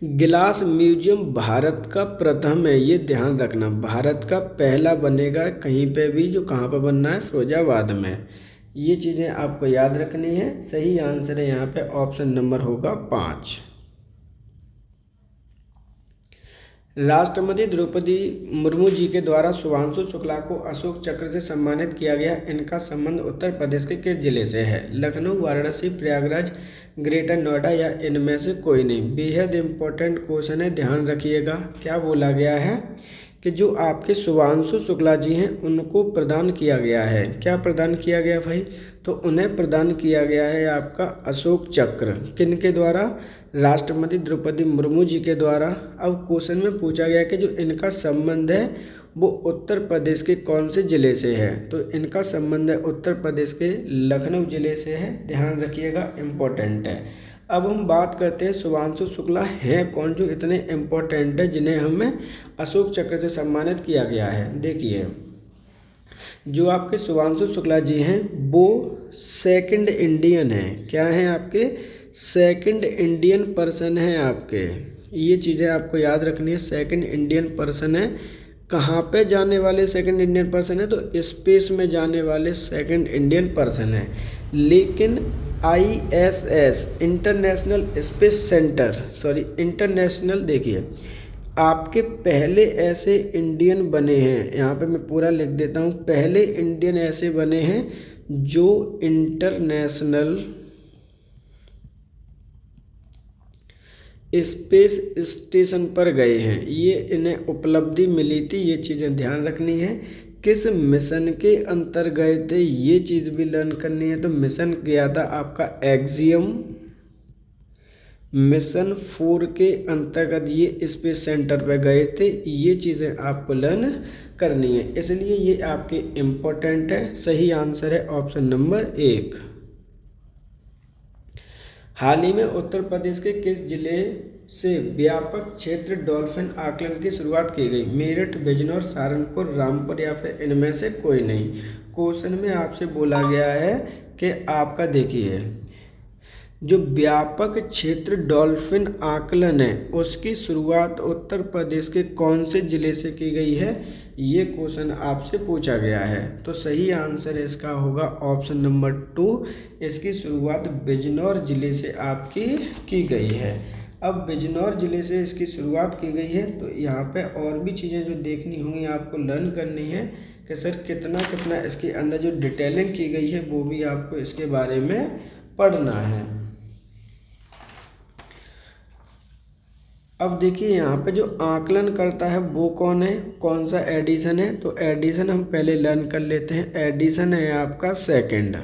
गिलास म्यूजियम भारत का प्रथम है, ये ध्यान रखना। भारत का पहला बनेगा कहीं पे भी, जो कहाँ पर बनना है? फिरोजाबाद में। ये चीज़ें आपको याद रखनी है। सही आंसर है यहाँ पे ऑप्शन नंबर होगा 5। राष्ट्रपति द्रौपदी मुर्मू जी के द्वारा शुभांशु शुक्ला को अशोक चक्र से सम्मानित किया गया। इनका संबंध उत्तर प्रदेश के किस जिले से है? लखनऊ, वाराणसी, प्रयागराज, ग्रेटर नोएडा या इनमें से कोई नहीं। बेहद इम्पोर्टेंट क्वेश्चन है, ध्यान रखिएगा। क्या बोला गया है कि जो आपके शुभांशु शुक्ला जी हैं उनको प्रदान किया गया है। क्या प्रदान किया गया भाई? तो उन्हें प्रदान किया गया है आपका अशोक चक्र। किन के द्वारा? राष्ट्रपति द्रौपदी मुर्मू जी के द्वारा। अब क्वेश्चन में पूछा गया कि जो इनका संबंध है वो उत्तर प्रदेश के कौन से ज़िले से है? तो इनका संबंध है उत्तर प्रदेश के लखनऊ ज़िले से है। ध्यान रखिएगा, इम्पोर्टेंट है। अब हम बात करते हैं शुभांशु शुक्ला हैं कौन जो इतने इम्पोर्टेंट है जिन्हें हमें अशोक चक्र से सम्मानित किया गया है। देखिए, जो आपके शुभांशु शुक्ला जी हैं वो सेकंड इंडियन हैं। क्या हैं आपके? सेकंड इंडियन पर्सन हैं आपके। ये चीज़ें आपको याद रखनी है। सेकंड इंडियन पर्सन है। कहाँ पे जाने वाले सेकंड इंडियन पर्सन है? तो स्पेस में जाने वाले सेकंड इंडियन पर्सन है। लेकिन ISS international space centre, international, देखिए आपके पहले ऐसे इंडियन बने हैं, यहाँ पे मैं पूरा लिख देता हूँ। पहले इंडियन ऐसे बने हैं जो इंटरनेशनल स्पेस स्टेशन पर गए हैं। ये इन्हें उपलब्धि मिली थी, ये चीज़ें ध्यान रखनी है। किस मिशन के अंतर गए थे ये चीज़ भी लर्न करनी है। तो मिशन गया था आपका एक्सियम, मिशन 4 के अंतर्गत ये स्पेस सेंटर पर गए थे। ये चीज़ें आपको लर्न करनी है, इसलिए ये आपके इम्पोर्टेंट है। सही आंसर है ऑप्शन नंबर 1। हाल ही में उत्तर प्रदेश के किस जिले से व्यापक क्षेत्र डॉल्फिन आकलन की शुरुआत की गई? मेरठ, बिजनौर, सहारनपुर, रामपुर या फिर इनमें से कोई नहीं। क्वेश्चन में आपसे बोला गया है कि आपका देखिए जो व्यापक क्षेत्र डॉल्फिन आकलन है उसकी शुरुआत उत्तर प्रदेश के कौन से ज़िले से की गई है, ये क्वेश्चन आपसे पूछा गया है। तो सही आंसर इसका होगा ऑप्शन नंबर 2। इसकी शुरुआत बिजनौर ज़िले से आपकी की गई है। अब बिजनौर ज़िले से इसकी शुरुआत की गई है तो यहाँ पे और भी चीज़ें जो देखनी होंगी आपको लर्न करनी है कि सर कितना कितना इसके अंदर जो डिटेलिंग की गई है वो भी आपको इसके बारे में पढ़ना है। अब देखिए यहाँ पे जो आकलन करता है वो कौन है, कौन सा एडिशन है, तो एडिशन हम पहले लर्न कर लेते हैं। एडिशन है आपका सेकंड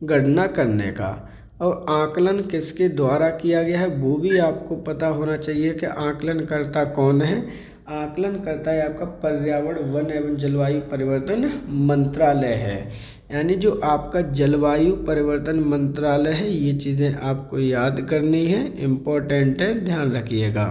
गणना करने का, और आकलन किसके द्वारा किया गया है वो भी आपको पता होना चाहिए कि आकलन करता कौन है। आकलन करता है आपका पर्यावरण, वन एवं जलवायु परिवर्तन मंत्रालय है, यानी जो आपका जलवायु परिवर्तन मंत्रालय है। ये चीज़ें आपको याद करनी है, इम्पोर्टेंट है, ध्यान रखिएगा।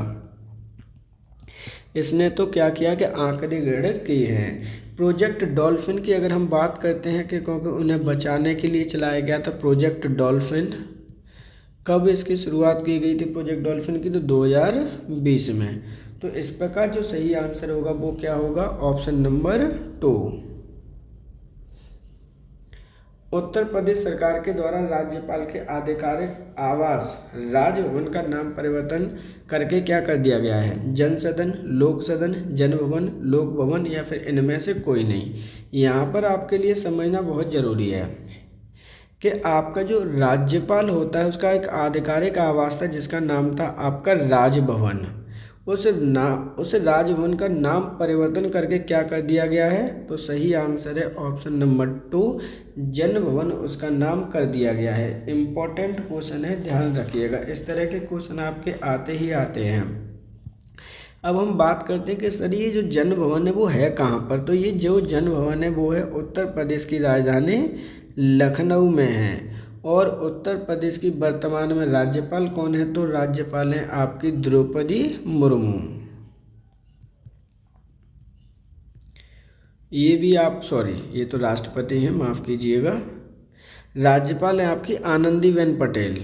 इसने तो क्या किया कि आंकड़े ग्रहण किए हैं। प्रोजेक्ट डॉल्फिन की अगर हम बात करते हैं कि क्योंकि उन्हें बचाने के लिए चलाया गया था प्रोजेक्ट डॉल्फिन, कब इसकी शुरुआत की गई थी प्रोजेक्ट डॉल्फिन की, तो 2020 में। तो इस प्रकार जो सही आंसर होगा वो क्या होगा, ऑप्शन नंबर 2। उत्तर प्रदेश सरकार के द्वारा राज्यपाल के आधिकारिक आवास राजभवन का नाम परिवर्तन करके क्या कर दिया गया है? जनसदन, लोक सदन, जन भवन, लोक भवन या फिर इनमें से कोई नहीं। यहाँ पर आपके लिए समझना बहुत ज़रूरी है कि आपका जो राज्यपाल होता है उसका एक आधिकारिक आवास था जिसका नाम था आपका राजभवन। उस राजभवन का नाम परिवर्तन करके क्या कर दिया गया है, तो सही आंसर है ऑप्शन नंबर 2, जन भवन उसका नाम कर दिया गया है। इम्पोर्टेंट क्वेश्चन है, ध्यान रखिएगा। इस तरह के क्वेश्चन आपके आते ही आते हैं। अब हम बात करते हैं कि सर ये जो जन भवन है वो है कहाँ पर, तो ये जो जन भवन है वो है उत्तर प्रदेश की राजधानी लखनऊ में है। और उत्तर प्रदेश की वर्तमान में राज्यपाल कौन है, तो राज्यपाल हैं आपकी द्रौपदी मुर्मू। ये भी आप ये तो राष्ट्रपति हैं, माफ़ कीजिएगा। राज्यपाल हैं आपकी आनंदीबेन पटेल।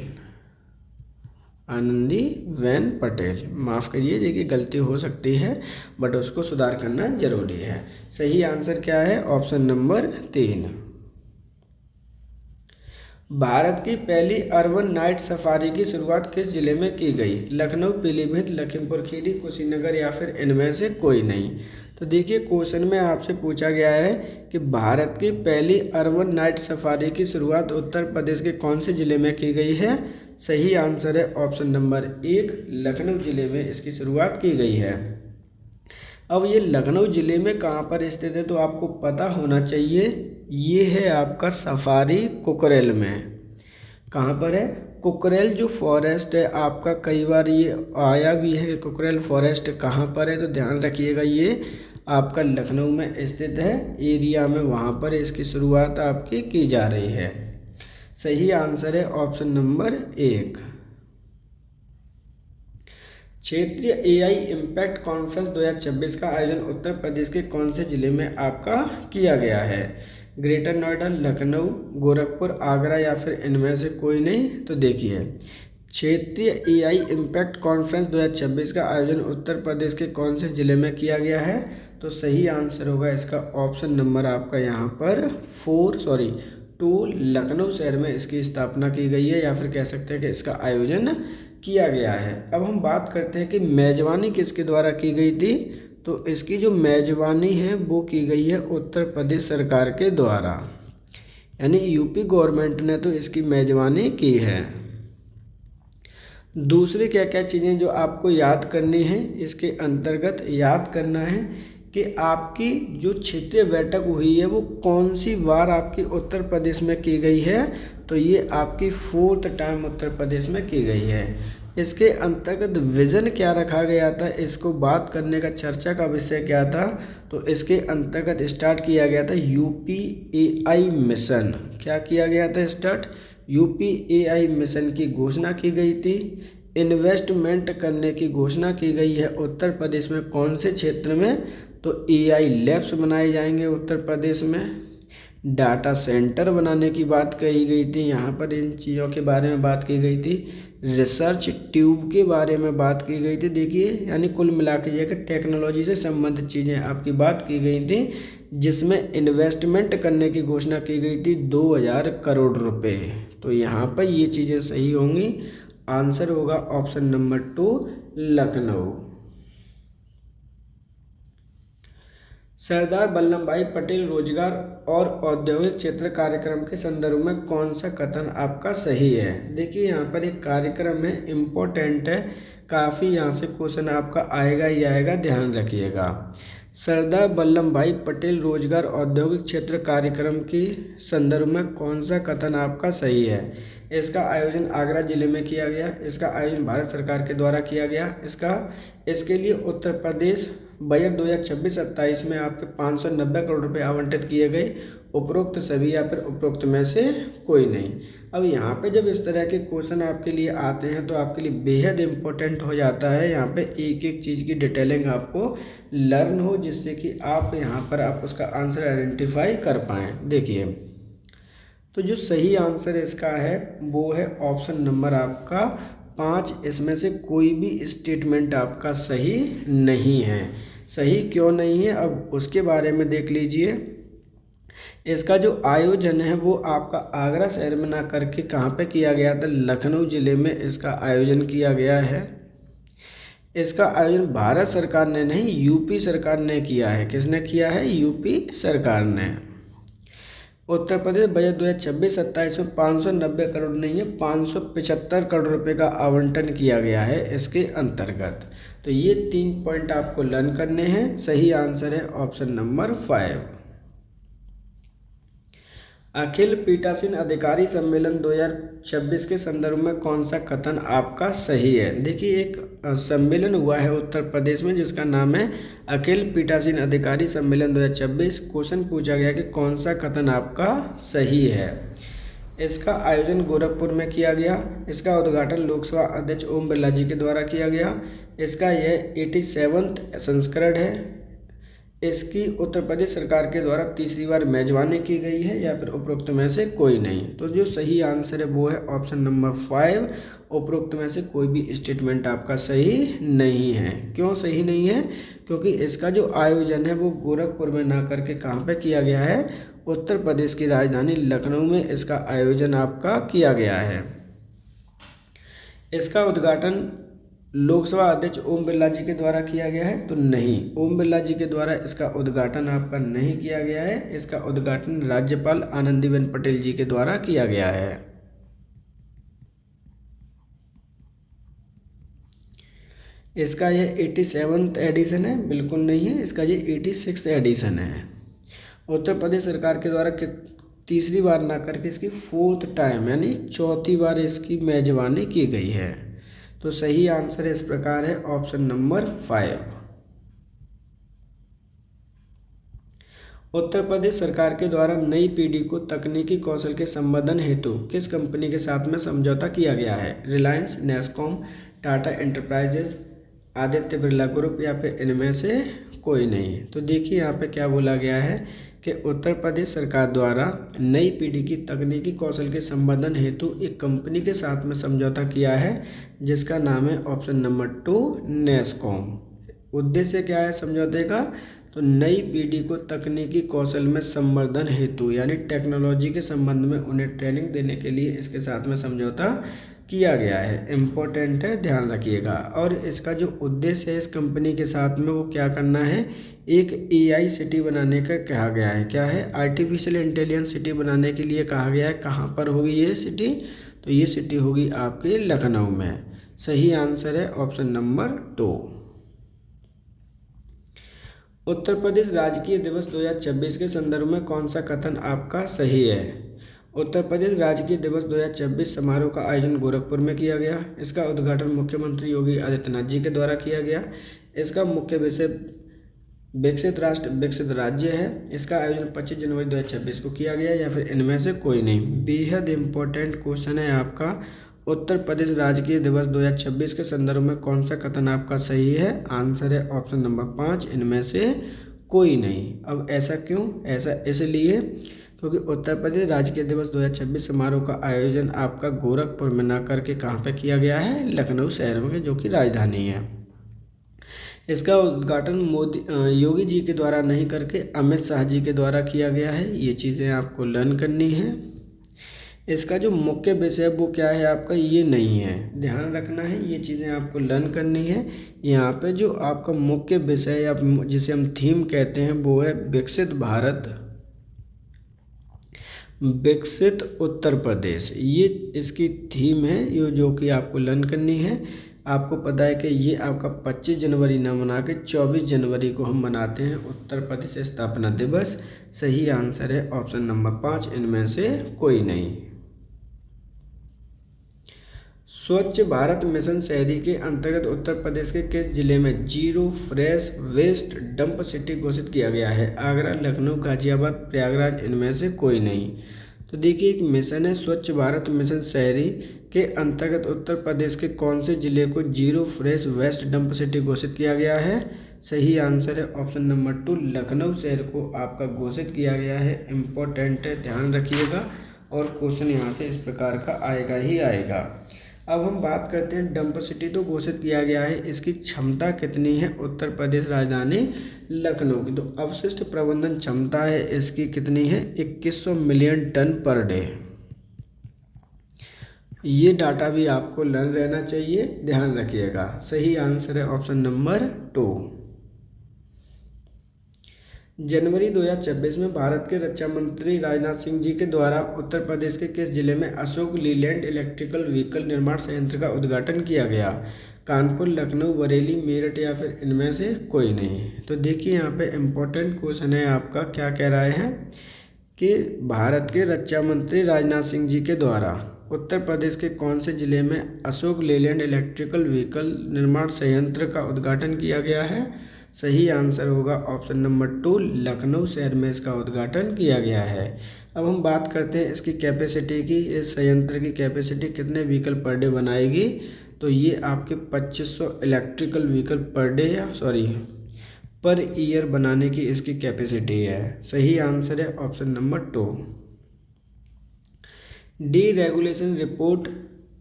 आनंदीबेन पटेल, माफ़ करिए, देखिए गलती हो सकती है बट उसको सुधार करना जरूरी है। सही आंसर क्या है, ऑप्शन नंबर 3। भारत की पहली अर्बन नाइट सफारी की शुरुआत किस जिले में की गई? लखनऊ, पीलीभीत, लखीमपुर खीरी, कुशीनगर या फिर इनमें से कोई नहीं। तो देखिए क्वेश्चन में आपसे पूछा गया है कि भारत की पहली अर्बन नाइट सफारी की शुरुआत उत्तर प्रदेश के कौन से ज़िले में की गई है? सही आंसर है ऑप्शन नंबर 1, लखनऊ ज़िले में इसकी शुरुआत की गई है। अब ये लखनऊ ज़िले में कहाँ पर स्थित है, तो आपको पता होना चाहिए। ये है आपका सफारी कुकरेल में। कहाँ पर है? कुकरेल जो फॉरेस्ट है आपका, कई बार ये आया भी है, कुकरेल फॉरेस्ट कहाँ पर है, तो ध्यान रखिएगा ये आपका लखनऊ में स्थित है एरिया में, वहाँ पर इसकी शुरुआत आपकी की जा रही है। सही आंसर है ऑप्शन नंबर 1। क्षेत्रीय एआई इम्पैक्ट कॉन्फ्रेंस 2026 का आयोजन उत्तर प्रदेश के कौन से ज़िले में आपका किया गया है? ग्रेटर नोएडा, लखनऊ, गोरखपुर, आगरा या फिर इनमें से कोई नहीं। तो देखिए क्षेत्रीय एआई इम्पैक्ट कॉन्फ्रेंस 2026 का आयोजन उत्तर प्रदेश के कौन से ज़िले में किया गया है? तो सही आंसर होगा इसका ऑप्शन नंबर आपका यहाँ पर 2, लखनऊ शहर में इसकी स्थापना की गई है, या फिर कह सकते हैं कि इसका आयोजन किया गया है। अब हम बात करते हैं कि मेज़बानी किसके द्वारा की गई थी, तो इसकी जो मेज़बानी है वो की गई है उत्तर प्रदेश सरकार के द्वारा, यानी यूपी गवर्नमेंट ने तो इसकी मेज़बानी की है। दूसरी क्या क्या चीज़ें जो आपको याद करनी है, इसके अंतर्गत याद करना है कि आपकी जो क्षेत्रीय बैठक हुई है वो कौन सी बार आपकी उत्तर प्रदेश में की गई है, तो ये आपकी 4th टाइम उत्तर प्रदेश में की गई है। इसके अंतर्गत विज़न क्या रखा गया था, इसको बात करने का चर्चा का विषय क्या था, तो इसके अंतर्गत स्टार्ट किया गया था UPAI मिशन। क्या किया गया था स्टार्ट? UPAI मिशन की घोषणा की गई थी। इन्वेस्टमेंट करने की घोषणा की गई है उत्तर प्रदेश में कौन से क्षेत्र में? तो AI लैब्स बनाए जाएंगे उत्तर प्रदेश में। डाटा सेंटर बनाने की बात कही गई थी, यहाँ पर इन चीज़ों के बारे में बात की गई थी। रिसर्च ट्यूब के बारे में बात की गई थी। देखिए यानी कुल मिला के ये कि टेक्नोलॉजी से संबंधित चीज़ें आपकी बात की गई थी, जिसमें इन्वेस्टमेंट करने की घोषणा की गई थी 2000 करोड़ रुपए। तो यहाँ पर ये चीज़ें सही होंगी। आंसर होगा ऑप्शन नंबर 2 लखनऊ। सरदार वल्लभ भाई पटेल रोजगार और औद्योगिक क्षेत्र कार्यक्रम के संदर्भ में कौन सा कथन आपका सही है? देखिए यहाँ पर एक कार्यक्रम है, इम्पोर्टेंट है काफ़ी, यहाँ से क्वेश्चन आपका आएगा ही आएगा, ध्यान रखिएगा। सरदार वल्लभ भाई पटेल रोजगार औद्योगिक क्षेत्र कार्यक्रम के संदर्भ में कौन सा कथन आपका सही है? इसका आयोजन आगरा जिले में किया गया, इसका आयोजन भारत सरकार के द्वारा किया गया, इसके लिए उत्तर प्रदेश बजट 2026-27 में आपके 590 करोड़ रुपए आवंटित किए गए, उपरोक्त सभी या फिर उपरोक्त में से कोई नहीं। अब यहाँ पे जब इस तरह के क्वेश्चन आपके लिए आते हैं तो आपके लिए बेहद इम्पोर्टेंट हो जाता है यहाँ पे एक एक चीज़ की डिटेलिंग आपको लर्न हो, जिससे कि आप यहाँ पर आप उसका आंसर आइडेंटिफाई कर पाएँ। देखिए तो जो सही आंसर इसका है वो है ऑप्शन नंबर आपका 5। इसमें से कोई भी स्टेटमेंट आपका सही नहीं है। सही क्यों नहीं है अब उसके बारे में देख लीजिए। इसका जो आयोजन है वो आपका आगरा शहर में ना करके कहाँ पे किया गया था? लखनऊ ज़िले में इसका आयोजन किया गया है। इसका आयोजन भारत सरकार ने नहीं, यूपी सरकार ने किया है। किसने किया है? यूपी सरकार ने। उत्तर प्रदेश बजट 2026-27 में 590 करोड़ नहीं है, 575 करोड़ रुपए का आवंटन किया गया है इसके अंतर्गत। तो ये 3 पॉइंट आपको लर्न करने हैं। सही आंसर है ऑप्शन नंबर 5। अखिल पीठासीन अधिकारी सम्मेलन 2026 के संदर्भ में कौन सा कथन आपका सही है? देखिए एक सम्मेलन हुआ है उत्तर प्रदेश में जिसका नाम है अखिल पीठासीन अधिकारी सम्मेलन 2026। क्वेश्चन पूछा गया कि कौन सा कथन आपका सही है? इसका आयोजन गोरखपुर में किया गया, इसका उद्घाटन लोकसभा अध्यक्ष ओम बिरला जी के द्वारा किया गया, इसका यह 87वां संस्करण है, इसकी उत्तर प्रदेश सरकार के द्वारा तीसरी बार मेजबानी की गई है, या फिर उपरोक्त में से कोई नहीं। तो जो सही आंसर है वो है ऑप्शन नंबर 5। उपरोक्त में से कोई भी स्टेटमेंट आपका सही नहीं है। क्यों सही नहीं है? क्योंकि इसका जो आयोजन है वो गोरखपुर में ना करके कहाँ पे किया गया है? उत्तर प्रदेश की राजधानी लखनऊ में इसका आयोजन आपका किया गया है। इसका उद्घाटन लोकसभा अध्यक्ष ओम बिरला जी के द्वारा किया गया है, तो नहीं, ओम बिरला जी के द्वारा इसका उद्घाटन आपका नहीं किया गया है। इसका उद्घाटन राज्यपाल आनंदीबेन पटेल जी के द्वारा किया गया है। इसका ये 87वां एडिशन है? बिल्कुल नहीं है, इसका ये 86वां एडिशन है। उत्तर प्रदेश सरकार के द्वारा तीसरी बार ना करके इसकी 4th टाइम यानी चौथी बार इसकी मेजबानी की गई है। तो सही आंसर इस प्रकार है ऑप्शन नंबर 5। उत्तर प्रदेश सरकार के द्वारा नई पीढ़ी को तकनीकी कौशल के संवर्धन हेतु किस कंपनी के साथ में समझौता किया गया है? Reliance, NASSCOM, Tata enterprises, Aditya Birla group, या फिर इनमें से कोई नहीं। तो देखिए यहाँ पे क्या बोला गया है कि उत्तर प्रदेश सरकार द्वारा नई पीढ़ी की तकनीकी कौशल के संवर्धन हेतु एक कंपनी के साथ में समझौता किया है जिसका नाम है ऑप्शन नंबर 2 नेस्कॉम। उद्देश्य क्या है समझौते का? तो नई पीढ़ी को तकनीकी कौशल में संवर्धन हेतु यानी टेक्नोलॉजी के संबंध में उन्हें ट्रेनिंग देने के लिए इसके साथ में समझौता किया गया है। इम्पोर्टेंट है, ध्यान रखिएगा। और इसका जो उद्देश्य है इस कंपनी के साथ में वो क्या करना है? एक AI सिटी बनाने का कहा गया है। क्या है? आर्टिफिशियल इंटेलिजेंस सिटी बनाने के लिए कहा गया है। कहाँ पर होगी ये सिटी? तो ये सिटी होगी आपके लखनऊ में। सही आंसर है ऑप्शन नंबर 2। उत्तर प्रदेश राजकीय दिवस 2026 के संदर्भ में कौन सा कथन आपका सही है? उत्तर प्रदेश राजकीय दिवस 2026 समारोह का आयोजन गोरखपुर में किया गया। इसका उद्घाटन मुख्यमंत्री योगी आदित्यनाथ जी के द्वारा किया गया। इसका मुख्य विषय विकसित राष्ट्र विकसित राज्य है। इसका आयोजन 25 जनवरी 2026 को किया गया, या फिर इनमें से कोई नहीं। बेहद इम्पोर्टेंट क्वेश्चन है आपका। उत्तर प्रदेश राजकीय दिवस 2026 के संदर्भ में कौन सा कथन आपका सही है? आंसर है ऑप्शन नंबर 5, इनमें से कोई नहीं। अब ऐसा क्यों? ऐसा इसलिए क्योंकि उत्तर प्रदेश राजकीय दिवस 2026 समारोह का आयोजन आपका गोरखपुर में ना करके कहाँ पे किया गया है? लखनऊ शहर में, जो कि राजधानी है। इसका उद्घाटन योगी जी के द्वारा नहीं करके अमित शाह जी के द्वारा किया गया है। ये चीज़ें आपको लर्न करनी है। इसका जो मुख्य विषय वो क्या है आपका? ये नहीं है, ध्यान रखना है, ये चीज़ें आपको लर्न करनी है। यहाँ पे जो आपका मुख्य विषय या जिसे हम थीम कहते हैं वो है विकसित भारत, विकसित उत्तर प्रदेश। ये इसकी थीम है, ये जो कि आपको लर्न करनी है। आपको पता है कि ये आपका 25 जनवरी ना मना के 24 जनवरी को हम मनाते हैं उत्तर प्रदेश स्थापना दिवस। सही आंसर है ऑप्शन नंबर 5, इनमें से कोई नहीं। स्वच्छ भारत मिशन शहरी के अंतर्गत उत्तर प्रदेश के किस जिले में zero fresh waste dump city घोषित किया गया है? आगरा, लखनऊ, गाजियाबाद, प्रयागराज, इनमें से कोई नहीं। तो देखिए, एक मिशन है स्वच्छ भारत मिशन शहरी के अंतर्गत उत्तर प्रदेश के कौन से जिले को zero fresh waste dump city घोषित किया गया है? सही आंसर है ऑप्शन नंबर 2, लखनऊ शहर को आपका घोषित किया गया है। इम्पोर्टेंट है, ध्यान रखिएगा, और क्वेश्चन यहाँ से इस प्रकार का आएगा ही आएगा। अब हम बात करते हैं, डंप सिटी तो घोषित किया गया है, इसकी क्षमता कितनी है? उत्तर प्रदेश राजधानी लखनऊ की। तो अवशिष्ट प्रबंधन क्षमता है इसकी कितनी है? 2100 मिलियन टन पर डे। ये डाटा भी आपको लर्न रहना चाहिए, ध्यान रखिएगा। सही आंसर है ऑप्शन नंबर 2। जनवरी 2026 में भारत के रक्षा मंत्री राजनाथ सिंह जी के द्वारा उत्तर प्रदेश के किस जिले में अशोक लीलैंड इलेक्ट्रिकल व्हीकल निर्माण संयंत्र का उद्घाटन किया गया? कानपुर, लखनऊ, बरेली, मेरठ, या फिर इनमें से कोई नहीं। तो देखिए, यहाँ पे इम्पोर्टेंट क्वेश्चन है आपका, क्या कह रहा है कि भारत के रक्षा मंत्री राजनाथ सिंह जी के द्वारा उत्तर प्रदेश के कौन से जिले में अशोक लीलैंड इलेक्ट्रिकल व्हीकल निर्माण संयंत्र का उद्घाटन किया गया है? सही आंसर होगा ऑप्शन नंबर 2, लखनऊ शहर में इसका उद्घाटन किया गया है। अब हम बात करते हैं इसकी कैपेसिटी की। इस संयंत्र की कैपेसिटी कितने व्हीकल पर डे बनाएगी? तो ये आपके 2500 इलेक्ट्रिकल व्हीकल पर ईयर बनाने की इसकी कैपेसिटी है। सही आंसर है ऑप्शन नंबर 2। डीरेगुलेशन रिपोर्ट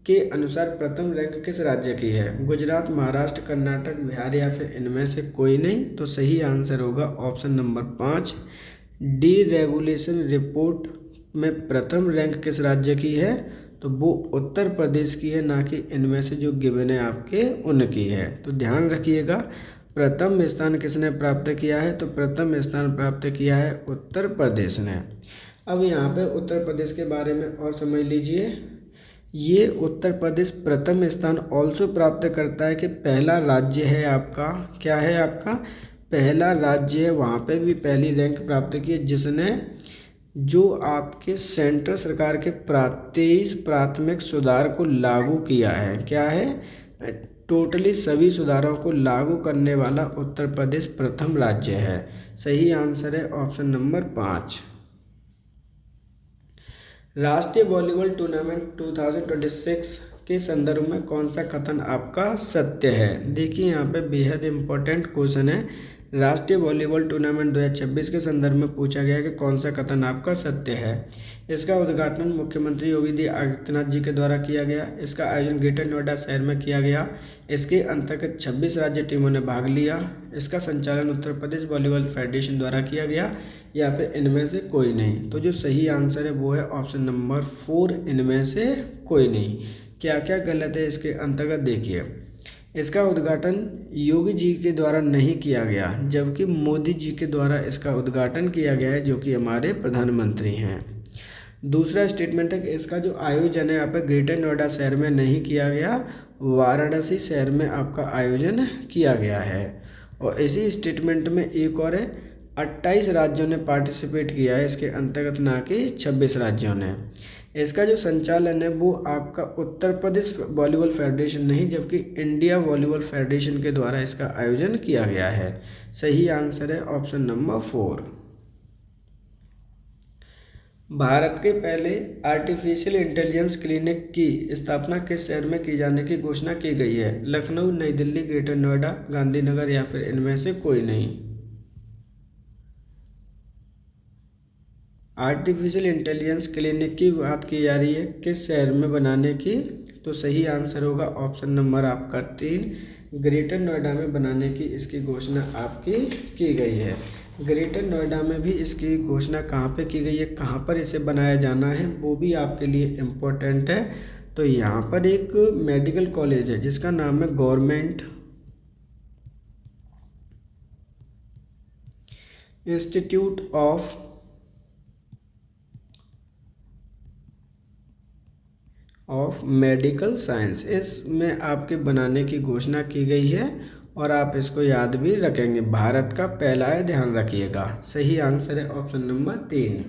के अनुसार प्रथम रैंक किस राज्य की है? गुजरात, महाराष्ट्र, कर्नाटक, बिहार, या फिर इनमें से कोई नहीं। तो सही आंसर होगा ऑप्शन नंबर 5। डीरेगुलेशन रिपोर्ट में प्रथम रैंक किस राज्य की है? तो वो उत्तर प्रदेश की है, ना कि इनमें से जो गिवन है आपके उनकी है। तो ध्यान रखिएगा, प्रथम स्थान किसने प्राप्त किया है? तो प्रथम स्थान प्राप्त किया है उत्तर प्रदेश ने। अब यहाँ पे उत्तर प्रदेश के बारे में और समझ लीजिए। ये उत्तर प्रदेश प्रथम स्थान ऑल्सो प्राप्त करता है कि पहला राज्य है आपका, क्या है आपका? पहला राज्य है, वहाँ पे भी पहली रैंक प्राप्त की है जिसने जो आपके सेंट्रल सरकार के 23 प्राथमिक सुधार को लागू किया है। क्या है? टोटली सभी सुधारों को लागू करने वाला उत्तर प्रदेश प्रथम राज्य है। सही आंसर है ऑप्शन नंबर 5। राष्ट्रीय वॉलीबॉल टूर्नामेंट 2026 के संदर्भ में कौन सा कथन आपका सत्य है? देखिए, यहाँ पे बेहद इम्पोर्टेंट क्वेश्चन है। राष्ट्रीय वॉलीबॉल टूर्नामेंट 2026 के संदर्भ में पूछा गया कि कौन सा कथन आपका सत्य है। इसका उद्घाटन मुख्यमंत्री योगी आदित्यनाथ जी के द्वारा किया गया। इसका आयोजन ग्रेटर नोएडा शहर में किया गया। इसके अंतर्गत 26 राज्य टीमों ने भाग लिया। इसका संचालन उत्तर प्रदेश वॉलीबॉल फेडरेशन द्वारा किया गया, या फिर इनमें से कोई नहीं। तो जो सही आंसर है वो है ऑप्शन नंबर 4, इनमें से कोई नहीं। क्या क्या गलत है इसके अंतर्गत देखिए। इसका उद्घाटन योगी जी के द्वारा नहीं किया गया, जबकि मोदी जी के द्वारा इसका उद्घाटन किया गया है, जो कि हमारे प्रधानमंत्री हैं। दूसरा स्टेटमेंट है कि इसका जो आयोजन है यहाँ पर ग्रेटर नोएडा शहर में नहीं किया गया, वाराणसी शहर में आपका आयोजन किया गया है। और इसी स्टेटमेंट में एक और है, 28 राज्यों ने पार्टिसिपेट किया है इसके अंतर्गत, ना कि 26 राज्यों ने। इसका जो संचालन है वो आपका उत्तर प्रदेश वॉलीबॉल फेडरेशन नहीं, जबकि इंडिया वॉलीबॉल फेडरेशन के द्वारा इसका आयोजन किया गया है। सही आंसर है ऑप्शन नंबर 4। भारत के पहले आर्टिफिशियल इंटेलिजेंस क्लिनिक की स्थापना किस शहर में की जाने की घोषणा की गई है? लखनऊ, नई दिल्ली, ग्रेटर नोएडा, गांधीनगर या फिर इनमें से कोई नहीं। आर्टिफिशियल इंटेलिजेंस क्लिनिक की बात की जा रही है किस शहर में बनाने की, तो सही आंसर होगा ऑप्शन नंबर आपका 3, ग्रेटर नोएडा में बनाने की इसकी घोषणा आपकी की गई है। ग्रेटर नोएडा में भी इसकी घोषणा कहाँ पे की गई है, कहाँ पर इसे बनाया जाना है, वो भी आपके लिए इम्पोर्टेंट है। तो यहाँ पर एक मेडिकल कॉलेज है जिसका नाम है government institute of medical science, इसमें आपके बनाने की घोषणा की गई है और आप इसको याद भी रखेंगे। भारत का पहला है, ध्यान रखिएगा। सही आंसर है ऑप्शन नंबर 3।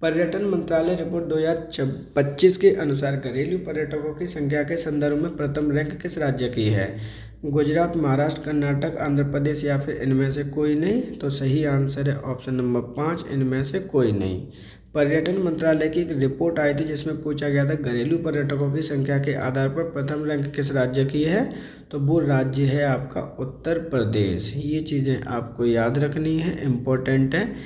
पर्यटन मंत्रालय रिपोर्ट 2025 के अनुसार घरेलू पर्यटकों की संख्या के संदर्भ में प्रथम रैंक किस राज्य की है? गुजरात, महाराष्ट्र, कर्नाटक, आंध्र प्रदेश या फिर इनमें से कोई नहीं। तो सही आंसर है ऑप्शन नंबर 5, इनमें से कोई नहीं। पर्यटन मंत्रालय की एक रिपोर्ट आई थी जिसमें पूछा गया था घरेलू पर्यटकों की संख्या के आधार पर प्रथम रैंक किस राज्य की है, तो वो राज्य है आपका उत्तर प्रदेश। ये चीज़ें आपको याद रखनी है, इम्पोर्टेंट है।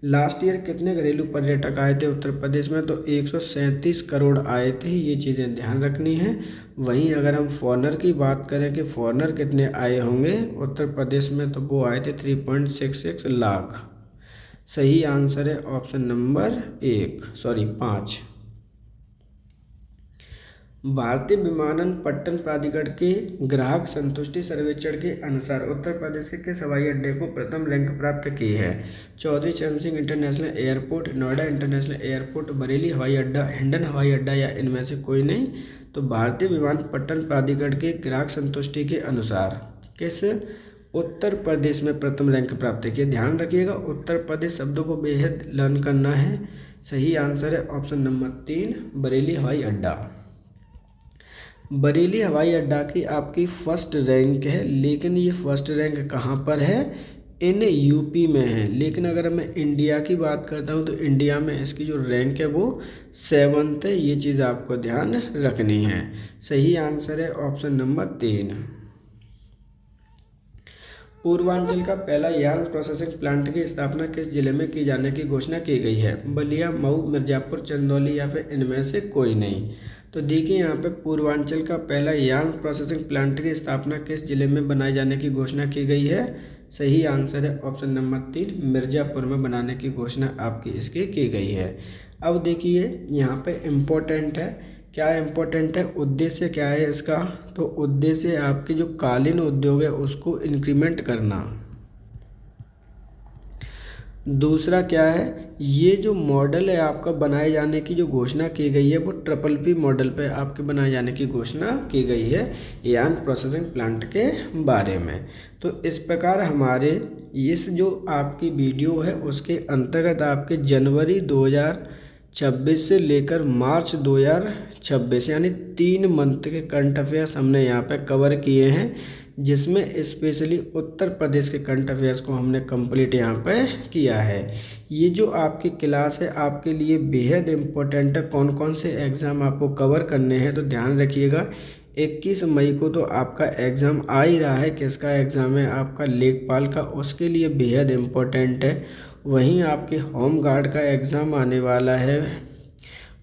लास्ट ईयर कितने घरेलू पर्यटक आए थे उत्तर प्रदेश में, तो 137 करोड़ आए थे। ये चीज़ें ध्यान रखनी है। वहीं अगर हम फॉरेनर की बात करें कि फॉरेनर कितने आए होंगे उत्तर प्रदेश में, तो वो आए थे 3.66 लाख। सही आंसर है ऑप्शन नंबर 5। भारतीय विमानपत्तन प्राधिकरण के ग्राहक संतुष्टि सर्वेक्षण के अनुसार उत्तर प्रदेश के किस हवाई अड्डे को प्रथम रैंक प्राप्त की है? Chaudhary Charan Singh International Airport, Noida International airport, Bareilly हवाई अड्डा, हिंडन हवाई अड्डा या इनमें से कोई नहीं। तो भारतीय विमानपत्तन प्राधिकरण के ग्राहक संतुष्टि के अनुसार किस उत्तर प्रदेश में प्रथम रैंक प्राप्त किया? ध्यान रखिएगा, उत्तर प्रदेश शब्दों को बेहद लर्न करना है। सही आंसर है ऑप्शन नंबर 3, बरेली हवाई अड्डा। बरेली हवाई अड्डा की आपकी फर्स्ट रैंक है, लेकिन ये फर्स्ट रैंक कहाँ पर है? इन यूपी में है। लेकिन अगर मैं इंडिया की बात करता हूँ तो इंडिया में इसकी जो रैंक है वो 7th है। ये चीज़ आपको ध्यान रखनी है। सही आंसर है ऑप्शन नंबर 3। पूर्वांचल का पहला यार्न प्रोसेसिंग प्लांट की स्थापना किस जिले में की जाने की घोषणा की गई है? बलिया, मऊ, मिर्जापुर, चंदौली या फिर इनमें से कोई नहीं। तो देखिए यहाँ पे पूर्वांचल का पहला यार्न प्रोसेसिंग प्लांट की स्थापना किस जिले में बनाए जाने की घोषणा की गई है? सही आंसर है ऑप्शन नंबर 3, मिर्जापुर में बनाने की घोषणा आपकी इसकी की गई है। अब देखिए यहाँ पे इम्पोर्टेंट है, क्या इम्पोर्टेंट है, उद्देश्य क्या है इसका? तो उद्देश्य आपके जो कालीन उद्योग है उसको इंक्रीमेंट करना। दूसरा क्या है, ये जो मॉडल है आपका बनाए जाने की जो घोषणा की गई है वो PPP मॉडल पे आपके बनाए जाने की घोषणा की गई है यार्न प्रोसेसिंग प्लांट के बारे में। तो इस प्रकार हमारे इस जो आपकी वीडियो है उसके अंतर्गत आपके जनवरी 2026 से लेकर मार्च 2026 यानी 3 मंथ के करंट अफेयर्स हमने यहाँ पे कवर किए हैं, जिसमें स्पेशली उत्तर प्रदेश के करंट अफेयर्स को हमने कंप्लीट यहाँ पे किया है। ये जो आपकी क्लास है आपके लिए बेहद इम्पोर्टेंट है। कौन कौन से एग्ज़ाम आपको कवर करने हैं तो ध्यान रखिएगा। 21 मई को तो आपका एग्ज़ाम आ ही रहा है। किसका एग्ज़ाम है? आपका लेखपाल का, उसके लिए बेहद इम्पोर्टेंट है। वहीं आपके होम गार्ड का एग्ज़ाम आने वाला है,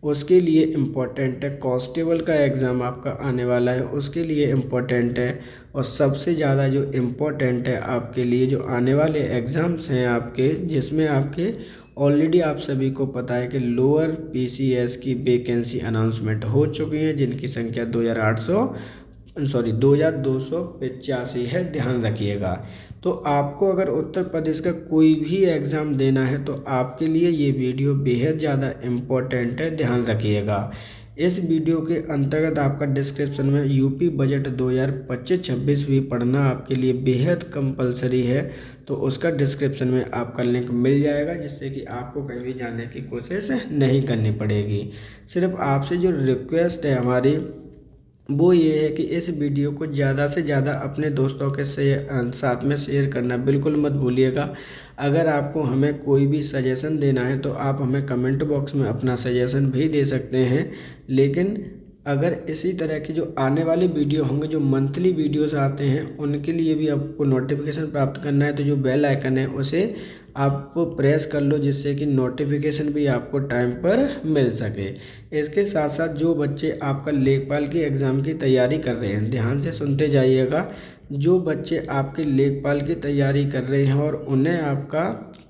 उसके लिए इम्पोर्टेंट है। कांस्टेबल का एग्ज़ाम आपका आने वाला है, उसके लिए इम्पोर्टेंट है। और सबसे ज़्यादा जो इम्पोर्टेंट है आपके लिए जो आने वाले एग्ज़ाम्स हैं आपके, जिसमें आपके ऑलरेडी आप सभी को पता है कि लोअर PCS की वैकेंसी अनाउंसमेंट हो चुकी है, जिनकी संख्या 2285 है। ध्यान रखिएगा। तो आपको अगर उत्तर प्रदेश का कोई भी एग्ज़ाम देना है तो आपके लिए ये वीडियो बेहद ज़्यादा इम्पोर्टेंट है, ध्यान रखिएगा। इस वीडियो के अंतर्गत आपका डिस्क्रिप्शन में यूपी बजट 2025-26 भी पढ़ना आपके लिए बेहद कंपलसरी है, तो उसका डिस्क्रिप्शन में आपका लिंक मिल जाएगा, जिससे कि आपको कहीं भी जाने की कोशिश नहीं करनी पड़ेगी। सिर्फ आपसे जो रिक्वेस्ट है हमारी वो ये है कि इस वीडियो को ज़्यादा से ज़्यादा अपने दोस्तों के साथ में शेयर करना बिल्कुल मत भूलिएगा। अगर आपको हमें कोई भी सजेशन देना है तो आप हमें कमेंट बॉक्स में अपना सजेशन भी दे सकते हैं। लेकिन अगर इसी तरह की जो आने वाले वीडियो होंगे, जो मंथली वीडियोस आते हैं, उनके लिए भी आपको नोटिफिकेशन प्राप्त करना है तो जो बेल आइकन है उसे आप प्रेस कर लो, जिससे कि नोटिफिकेशन भी आपको टाइम पर मिल सके। इसके साथ साथ जो बच्चे आपका लेखपाल की एग्ज़ाम की तैयारी कर रहे हैं, ध्यान से सुनते जाइएगा। जो बच्चे आपके लेखपाल की तैयारी कर रहे हैं और उन्हें आपका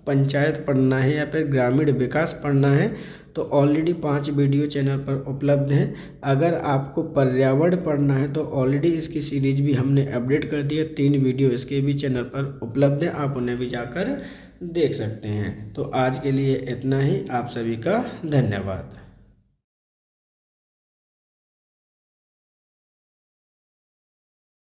पंचायत पढ़ना है या फिर ग्रामीण विकास पढ़ना है, तो ऑलरेडी 5 वीडियो चैनल पर उपलब्ध हैं। अगर आपको पर्यावरण पढ़ना है तो ऑलरेडी इसकी सीरीज भी हमने अपडेट कर दी है, 3 वीडियो इसके भी चैनल पर उपलब्ध हैं, आप उन्हें भी जाकर देख सकते हैं। तो आज के लिए इतना ही, आप सभी का धन्यवाद।